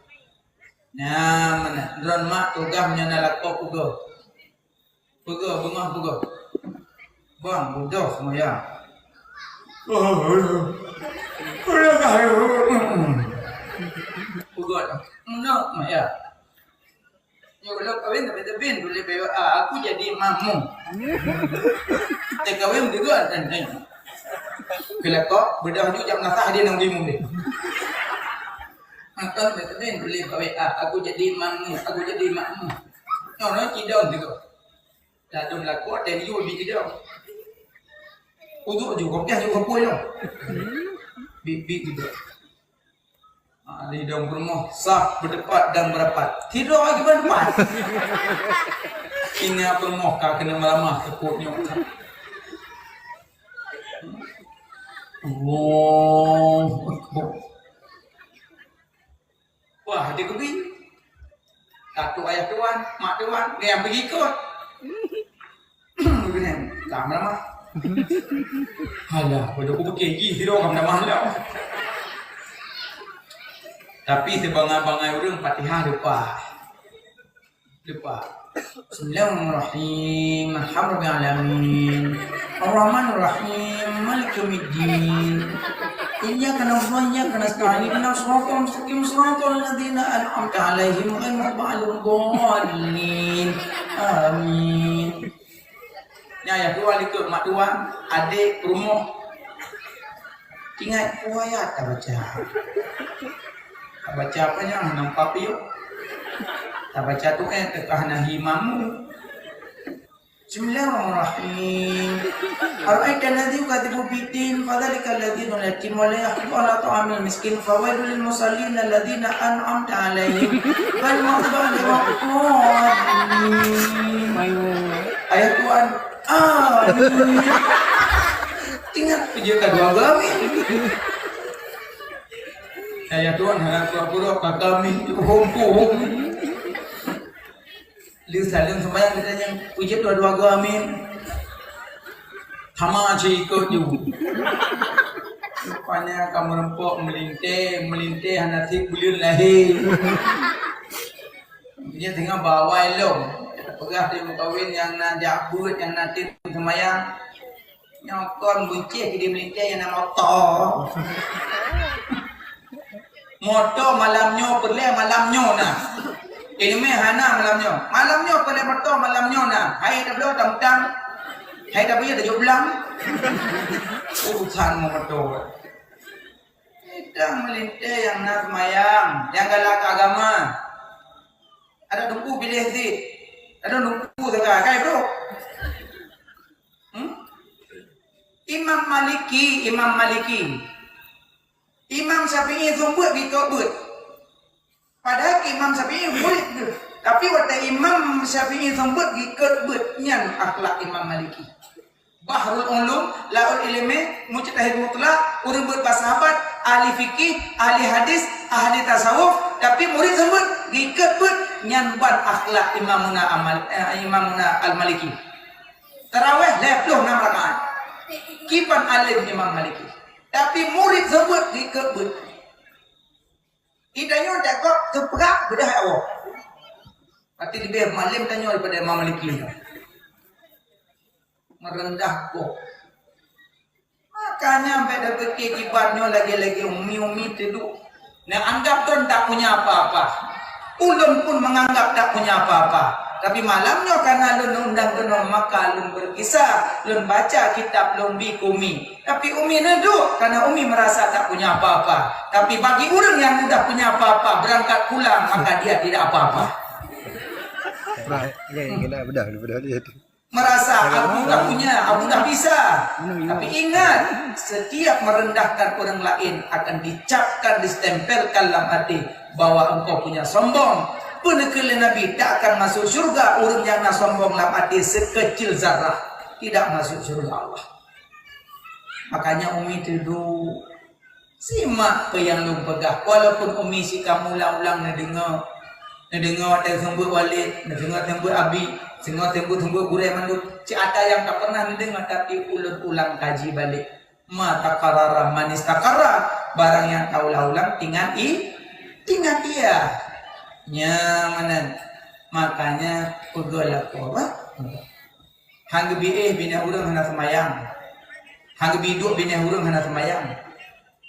Nah, mana? Drone mak tugas menyenalak kok puga. Puga, bengah puga. Bang, budak semua ya. Puga dah. Nak, mak ya. Kalau kawin tapi tebin boleh bawa aku jadi mamu. Kawin juga dan kalau kau bedah juga jam nasah dia nang dimu deh. Akan tebin boleh bawa aku jadi mamu, aku jadi mamu. Nyono cidong juga. Dadum laku ada dia lebih cidong. Uduk juga dia juga puy loh. Bibi juga. Di dalam rumah sah berdepat dan merapat. Tidur lagi berdepat. Ini apa moka kena meramah keputnya. Wah, dia kebin. Katu ayah tuan, mak tuan, dia yang pergi ikut. Begini, kamu mah. Alah, pada aku berkegi tidak kamu dah mahal. Tapi sebangai-bangai orang Fatihah lupa. Bismillahirrahmanirrahim. Alhamdulillahirrahmanirrahim. Ar-Rahmanirrahim. Malik yaumiddin. Iyyaka na'budu wa iyyaka nasta'in. Ihdinas siratal mustaqim. Siratal ladzina an'amta 'alaihim ghairil maghdubi 'alaihim. Amin. Ya ya tuan ikut mak tuan, adik rumah. Ingat ayat tak baca. Tak baca apanya nampak piuk. Tak baca tu kekah nahi mamu. Bismillahirrahmanirrahim. Ar-ra'aita alladhi yukaththibu bid-din fadhalika alladhi yatim wa la yahuddu 'ala ta'amil miskin fawailul lil musallin alladhina an'amta 'alaihim ghairil maghdubi 'alaihim. Ayat Tuhan. Ingat dia kedua kami. Ayat Tuhan harap pura-pura kami hukum. Lihat saling sembahyang kita yang puji dua-dua kami. Sama aja ikut juga. Rupanya kamu rempok melinteh hanatik bulir lahir. Dia tengah bawa elok. Pegah dia kawin yang nak jabut, yang nanti semayang nyokon buncit dia melintah yang nak motor malamnya perle malamnya nah ilmu hana malamnya perle motor malamnya nah hai dah belum tang hai dah punya 17 urusan motor kita melintah yang nak semayang yang galak agama ada tunggu pilih sih. Ada nunggu tengah kai bro. Imam Maliki. Imam Syafi'i zombut dikobut. Padahal Imam Syafi'i murid tu. Tapi waktu Imam Syafi'i zombut dikobut nyan akhlak Imam Maliki. Bahrul Ulum, Laul Ilmi, Mujtahid Mutlaq, urang bersahabat, ahli fikih, ahli hadis, ahli tasawuf, tapi murid zombut dikobut nyan ban akhlak Imamuna Al-Maliki. Tarawih 26 rakaat. Kipan alim Imam Maliki. Tapi murid sebut dikebut. Idanya tak kok terperak bedah awak. Pasti lebih malim tanya daripada Imam Maliki. Merendah kok. Makanya sampai dah kekibatnya lagi-lagi umi tidur. Nah anggap tuan tak punya apa-apa. Ulun pun menganggap tak punya apa-apa. Tapi malamnya karena lun undang kenal maka lun berkisah, lun baca kitab lun bikumi. Tapi umi neduk karena umi merasa tak punya apa-apa. Tapi bagi orang yang sudah punya apa-apa berangkat pulang maka dia tidak apa-apa. Merasa aku dah punya, aku dah bisa. Tapi ingat, setiap merendahkan orang lain akan dicapkan, distempelkan dalam hati bahwa engkau punya sombong. Penekele Nabi tak akan masuk surga orang yang nak sombong dalam hati sekecil zarah, tidak masuk surga Allah. Makanya umi tidur simak apa yang lu pegah. Walaupun umi si kamu ulang-ulang dengar ada sembut walid, dengar sembut abi, dengar sembut gurai manduk. Cik ada yang tak pernah dengar tapi ulang kaji balik. Ma takarara manis takara, barang yang kau ulang tinggal dia. Nyamanan. Makanya ugolah apa? Hang biih bina urang hana semayang. Hang biduk bina urang hana semayang.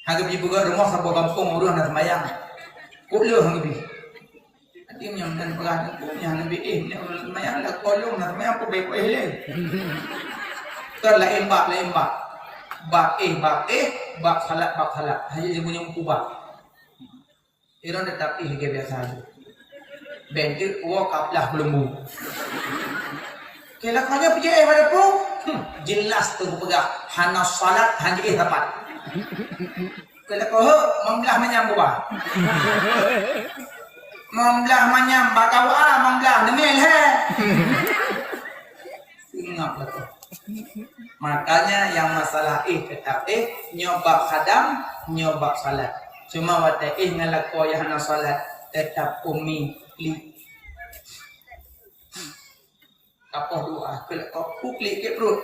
Hang buka rumah sampai kampung urang hana semayang. Kulo hang bi. Ati nyam dan perang punya hang biih bina urang semayang la kolong hana semayang apa baik le. Ter lain bak. Bak salat. Hanya dia punya kubak. Iron tetap ke biasa aja. Bentil uang kaplah lembu. Kelakannya pergi pada pun jelas tu pegah hana salat hanya dapat. Kalau membelah menyam buah. Membelah menyam bakau membelah demil he. Ingat lah tu. Makanya yang masalah tetap nyobak khadam, nyobak salat. Cuma watai ngalak ko yang hana salat tetap umi li Apa doa kelak kau kuklik ke perut.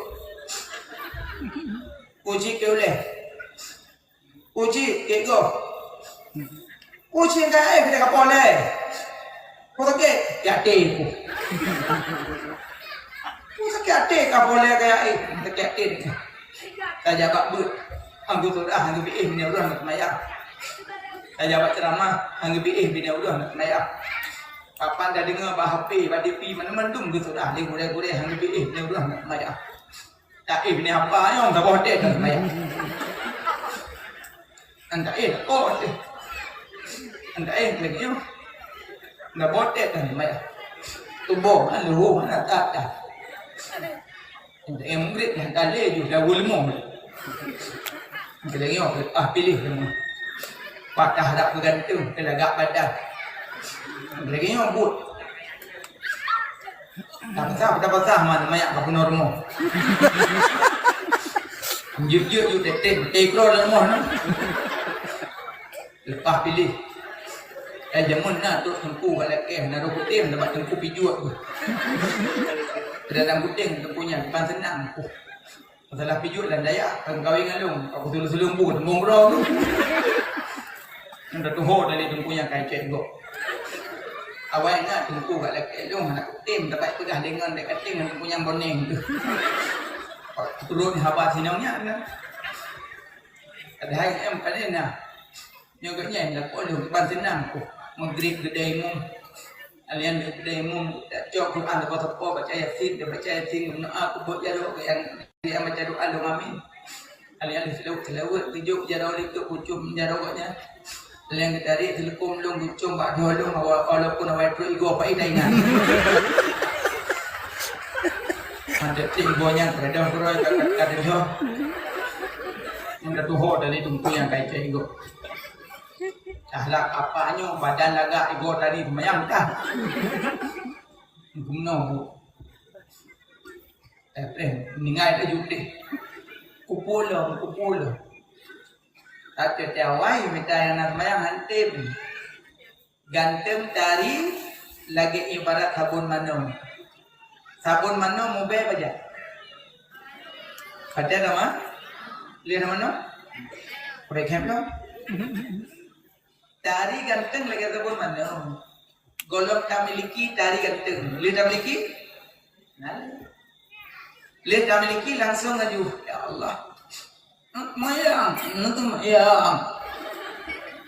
Uji ke oleh. Uji ke go. Uji kan kita kapal le. Kau tak ke? Yate ku. Kau tak yate kapal le kayak tak yate. Saya jawab ber. Anggu tu dah anggu ni orang nak maya. Saya jawab ceramah anggu ni orang nak maya. Kapan dah dengar bah HP, bah DP mana-mana gitu dah. Dia gureh-gureh anggu ni orang nak maya. Tak ni apa yang tak boleh tak maya. Anda oh anda lagi yo. Nggak boleh kan maya. Tubuh lu mana tak dah. Anda murid yang tak le juga ulmu. Kita yo pilih semua. Patah tak bergantung telagak badan. Lagi yo but. Tak pasah mana maya apa normal. Jujur you tekro normal no. Lepas pilih. Jamun na tu tengku balik naruh puting dapat tengku pijuat tu. Dalam puting tempunya depan senang. Masalah pijuat dan daya kawin ngalung. Aku sulung bu tembung bro tu. Anda tu ho dari tempunya kai cek go. Awal nak tengku balik long nak puting dapat pegang dengan dekat ting tempunya boneng tu. Turun habat sinongnya kan. Ada hai em kali na. Yang katanya nak boleh ban senang ku. Maghrib gede mu. Alian gede mu tak cok Quran tak apa baca Yasin baca Yasin aku buat jaro yang dia baca doa lu amin. Alian selawat tujuk jaro itu kucum jaroknya. Alian dari telekom lu kucum bak dua lu walaupun awal tu igo apa ingat. Ada tinggonya kadang kurang kadang jo. Menda tuho dari tungku yang kai cek igo. Ahlak apanya badan lagak ibu tadi semayang dah. Gumno bu. Ningai dah judi. Kupula. Tak terjawai minta yang nak semayang hantim. Ganteng tari lagi ibarat sabun manum. Sabun manum mube baca. Ada nama? Lihat mana? Perekem lo. Tari ganteng lagi sabun mana? Golok tak miliki tari ganteng. Lihat tak miliki? Lihat tak miliki langsung aju. Ya Allah. Mayang, nanti mayang.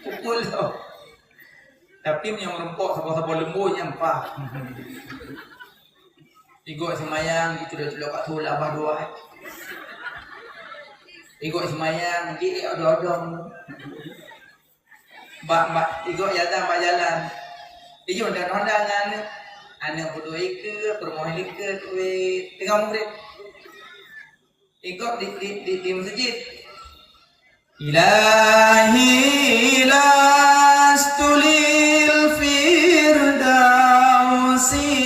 Pukul tu. Tapi yang merempok sabun lembu yang pah. Igok semayang itu dah celok kat tu labah dua. Igok semayang di odong. Bak igok jalan jalan. Ijo dah hondangan anak bodoh ke permohon ke tengah murid. Igok di masjid. Ilahi lastulil firdausi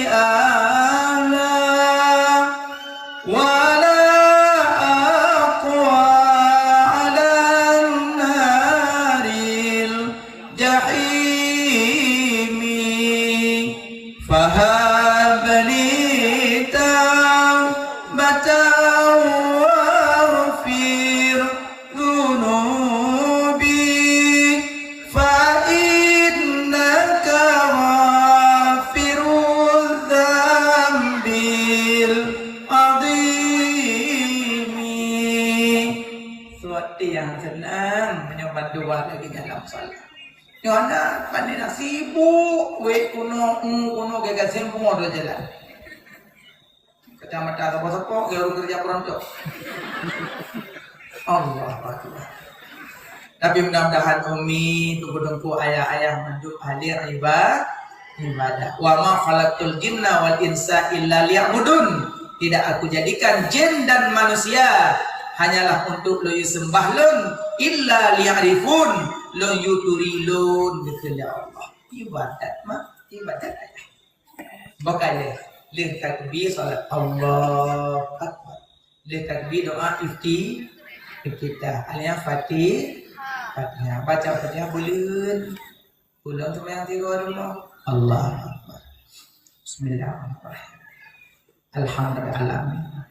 ala wala فهب لي توبة واغفر ذنوبي فإنك غافر الذنب العظيم. Suatu yang senang menyebab dua lagi dalam salat. Yana pandai nak sibuk, wait kuno gagal sempung ada jalan. Kecamatan apa-apa, garu kerja perontok. Allah Akbar. Tapi mudah-mudahan Umi tunggu-tunggu ayah-ayah menjuk hadir ibadah. Wa ma khalaqtul jinna wal insa illa liya'budun. Tidak aku jadikan jin dan manusia hanyalah untuk lo sembah lun illa liya'rifun. Lo yuturilun dikala Allah. Ibadat ayah. Bakal le takbir salat Allah Akbar. Le takbir doa iftitah. Aliyah Fatihah. Baca Fatihah bulan. Bulan tu yang tiga rumah. Allah Akbar. Bismillahirrahmanirrahim. Alhamdulillahirrahmanirrahim.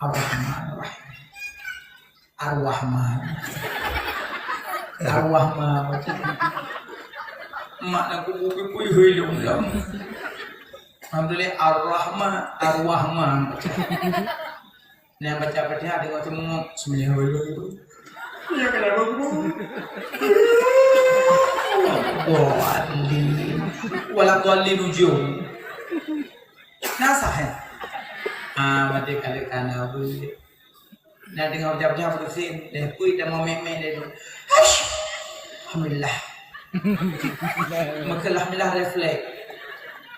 Ar-Rahmanirrahim. Ar-Rahman. Ar-Rahman. Mak nak kubu hilang dah. Alhamdulillah Ar-Rahman, Ar-Rahman. Ni yang baca Fatihah dia kata semua Bismillahirrahmanirrahim. Ya kenapa aku? Walaqallin ujung. Nasah. Mati kali kana boleh. Nah dengar jawab-jawab bersin, dah kui dah mau mek-mek dia tu. Alhamdulillah. Maka alhamdulillah refleks.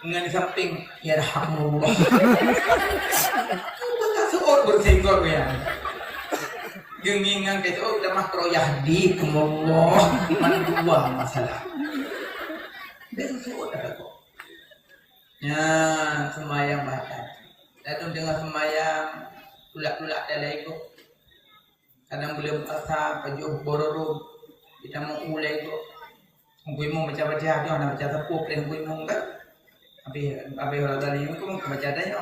Dengan di samping ya rahmatullah. Tak seorang bersenggol ya. Gengingan kata dah makro yahdi kumullah. Mana dua masalah. Dia seorang tak kok. Ya, sembahyang batal. Datang dengan sembahyang tulak-tulak dalam ego. Kadang boleh berasa pajuh bororum. Kita mau ulai ego. Mungkin mau baca-baca dia nak baca tepuk dan mungkin mau kan. Abi orang tadi itu mau baca dah ya.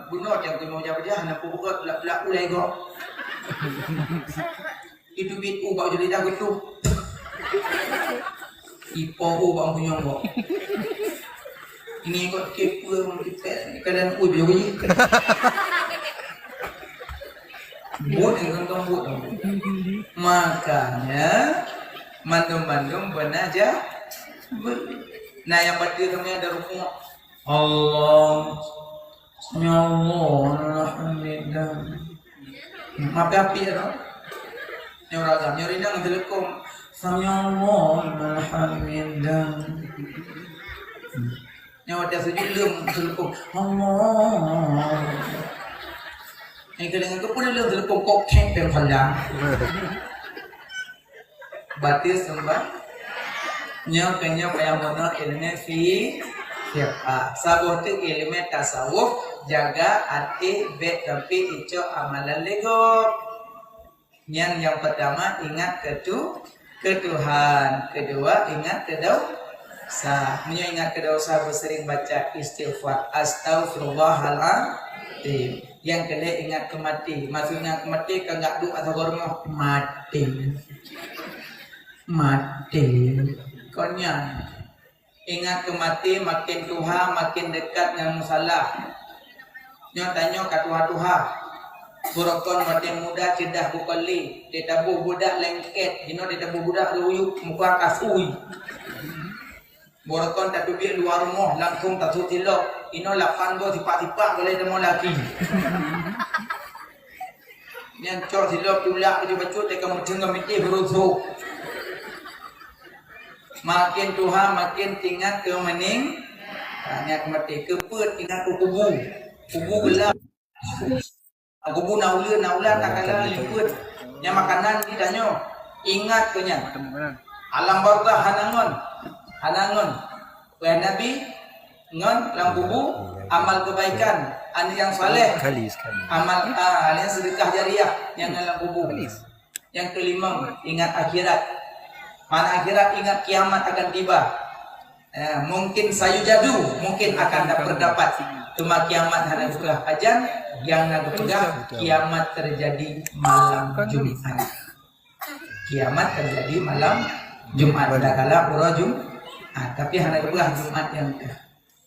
Benar yang mungkin mau baca nak buka tulak-tulak ulai ego. Itu bit ubah jadi dah gitu. Ipo ubah punya kok. Ini kok kepo kita kadang ubi ubi. Buat yang kau buat. Makanya mandum-mandum benaja. Nah yang berarti kami ada rukun Allah. Ya Allah, alhamdulillah. Maaf api ya. Yang ragam, yang rinang telekom. Ya Allah, alhamdulillah. Nyawa dia sujud lem telepon Allah. Yang kadang aku pun lem telepon kok keng berhalang. Batis sembah. Nyawa kenya payah benar elemen fi siapa. Sabot tu elemen tasawuf jaga hati bet tapi itu amalan lego. Yang pertama ingat Tuhan, kedua ingat mengingat dosa bersering baca istighfar astaghfirullahaladzim. Yang kedua ingat kemati. Maksudnya kemati kagak doa atau gormoh mati. Konya ingat kemati makin Tuhan makin dekat dengan musalah. Nyatanya kat Tuhan. Burukon makin muda cedah bukali. Dia tabu budak lengket. Dino dia tabu budak luyuk muka kasui. Borokon tak duduk luar rumah langsung tak tilok. Ino lapan go tipak-tipak boleh demo lagi. Yang cor tilok tulak dia bacut dia kamu dengar miti berusuk. Makin Tuhan makin tinggal ke mening. Tanya kemati keput ingat kubu gelap. Kubu naula tak kalah liput. Yang makanan ditanya ingat punya. Alam barzah Hanangon, wahai Nabi, ngon lambubu amal kebaikan, anda yang saleh, amal yang sedekah jariah, yang lambubu. Yang kelima, ingat akhirat. Mana akhirat ingat kiamat akan tiba. Mungkin sayu jadu, mungkin akan terdapat. Cuma kiamat hanya buka ajan, yang nak pegang kiamat terjadi malam Jumat. Kiamat terjadi malam Jumat. Pada kala pura Jumat. Tapi hanya belah Jumat yang ke.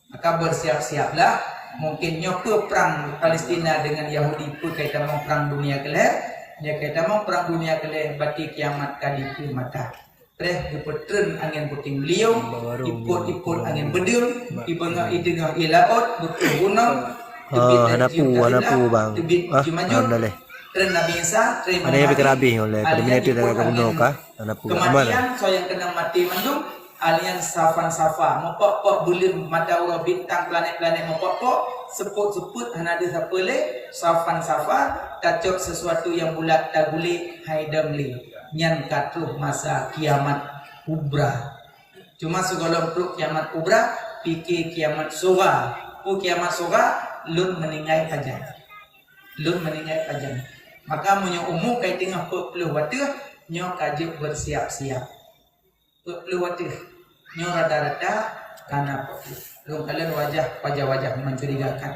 Maka bersiap-siaplah. Mungkin nyoke perang Palestina dengan Yahudi pun kita mau perang dunia keler. Ya kita mau perang dunia keler. Berarti kiamat kali ke mata. Gepetren angin puting beliau. Iput angin bedil. Ibengah idengah ilaut. Berkegunung. Hanapu bang. Alhamdulillah. Tren Nabi Isa. Ada yang pikir habis oleh. Pada minit itu dah kebunuh kah? Kematian so yang kena mati mandung. Alian safa mopok-pok bulim mata ura bintang planet-planet mopok-pok seput-seput hana ada siapa le safa kacok sesuatu yang bulat tak boleh haidam li nyan katuh masa kiamat kubra. Cuma segala peluk kiamat kubra fikir kiamat sura. Kiamat sura lun meninggai ajan. Maka punya umur kai tengah perlu watuh nyo kajuk bersiap-siap. Lewat nyo rada-rada karena Lu kalian wajah mencurigakan.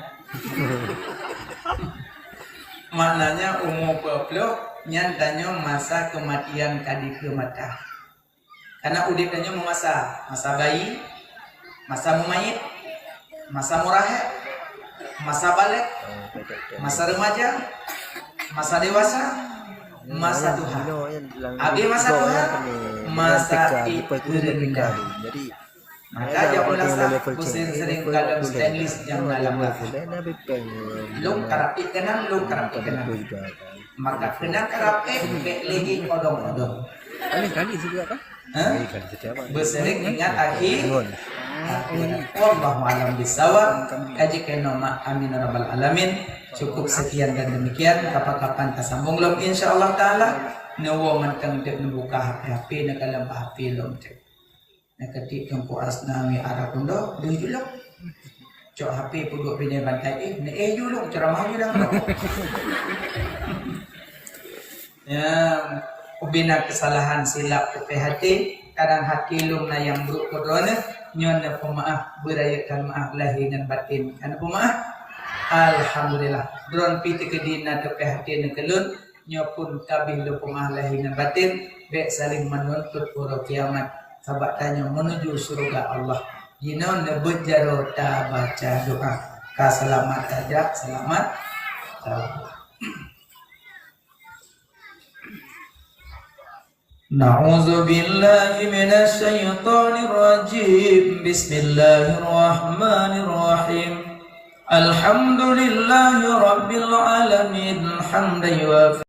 Maknanya umur peplo nyantanya masa kematian kadi ke mata. Karena udip tanya masa bayi, masa mumayit, masa murahe, masa balik, masa remaja, masa dewasa, masa Tuhan. Abi masa Tuhan, masa rendah. Maka jangan rasa sering kadang stainless yang dalam lagi. Lu karapi kanan, lu karapi kanan. Maka kena karapi lagi odong-odong. Kali juga kan? Bersering ingat akhir. Wallahu a'lam bishawab. Kaji kenoma amin rabbal alamin. Cukup sekian dan demikian. Kapan-kapan kasambung lom insyaallah taala. Nawa man kang dek membuka HP nak dalam HP lom cek. Nak ketik yang puas nami arah pundo dia juluk. Cok HP puduk pindah bantai juluk ceramah je dah. Ya, ubina kesalahan silap PHT kadang hati lum na yang buruk kodona nyon na pemaaf berayakan maaf lahir dan batin kan pemaaf alhamdulillah dron piti kedina ke PHT na kelun nyopun kabih lu pemaaf lahir dan batin be saling menuntut pura kiamat sabak tanya menuju surga Allah jinon na berjaro ta baca doa ka selamat aja selamat Na'udzu billahi minasy syaithanir rajim. Bismillahirrahmanirrahim. Alhamdulillahi rabbil alamin. Hamdan yuwafi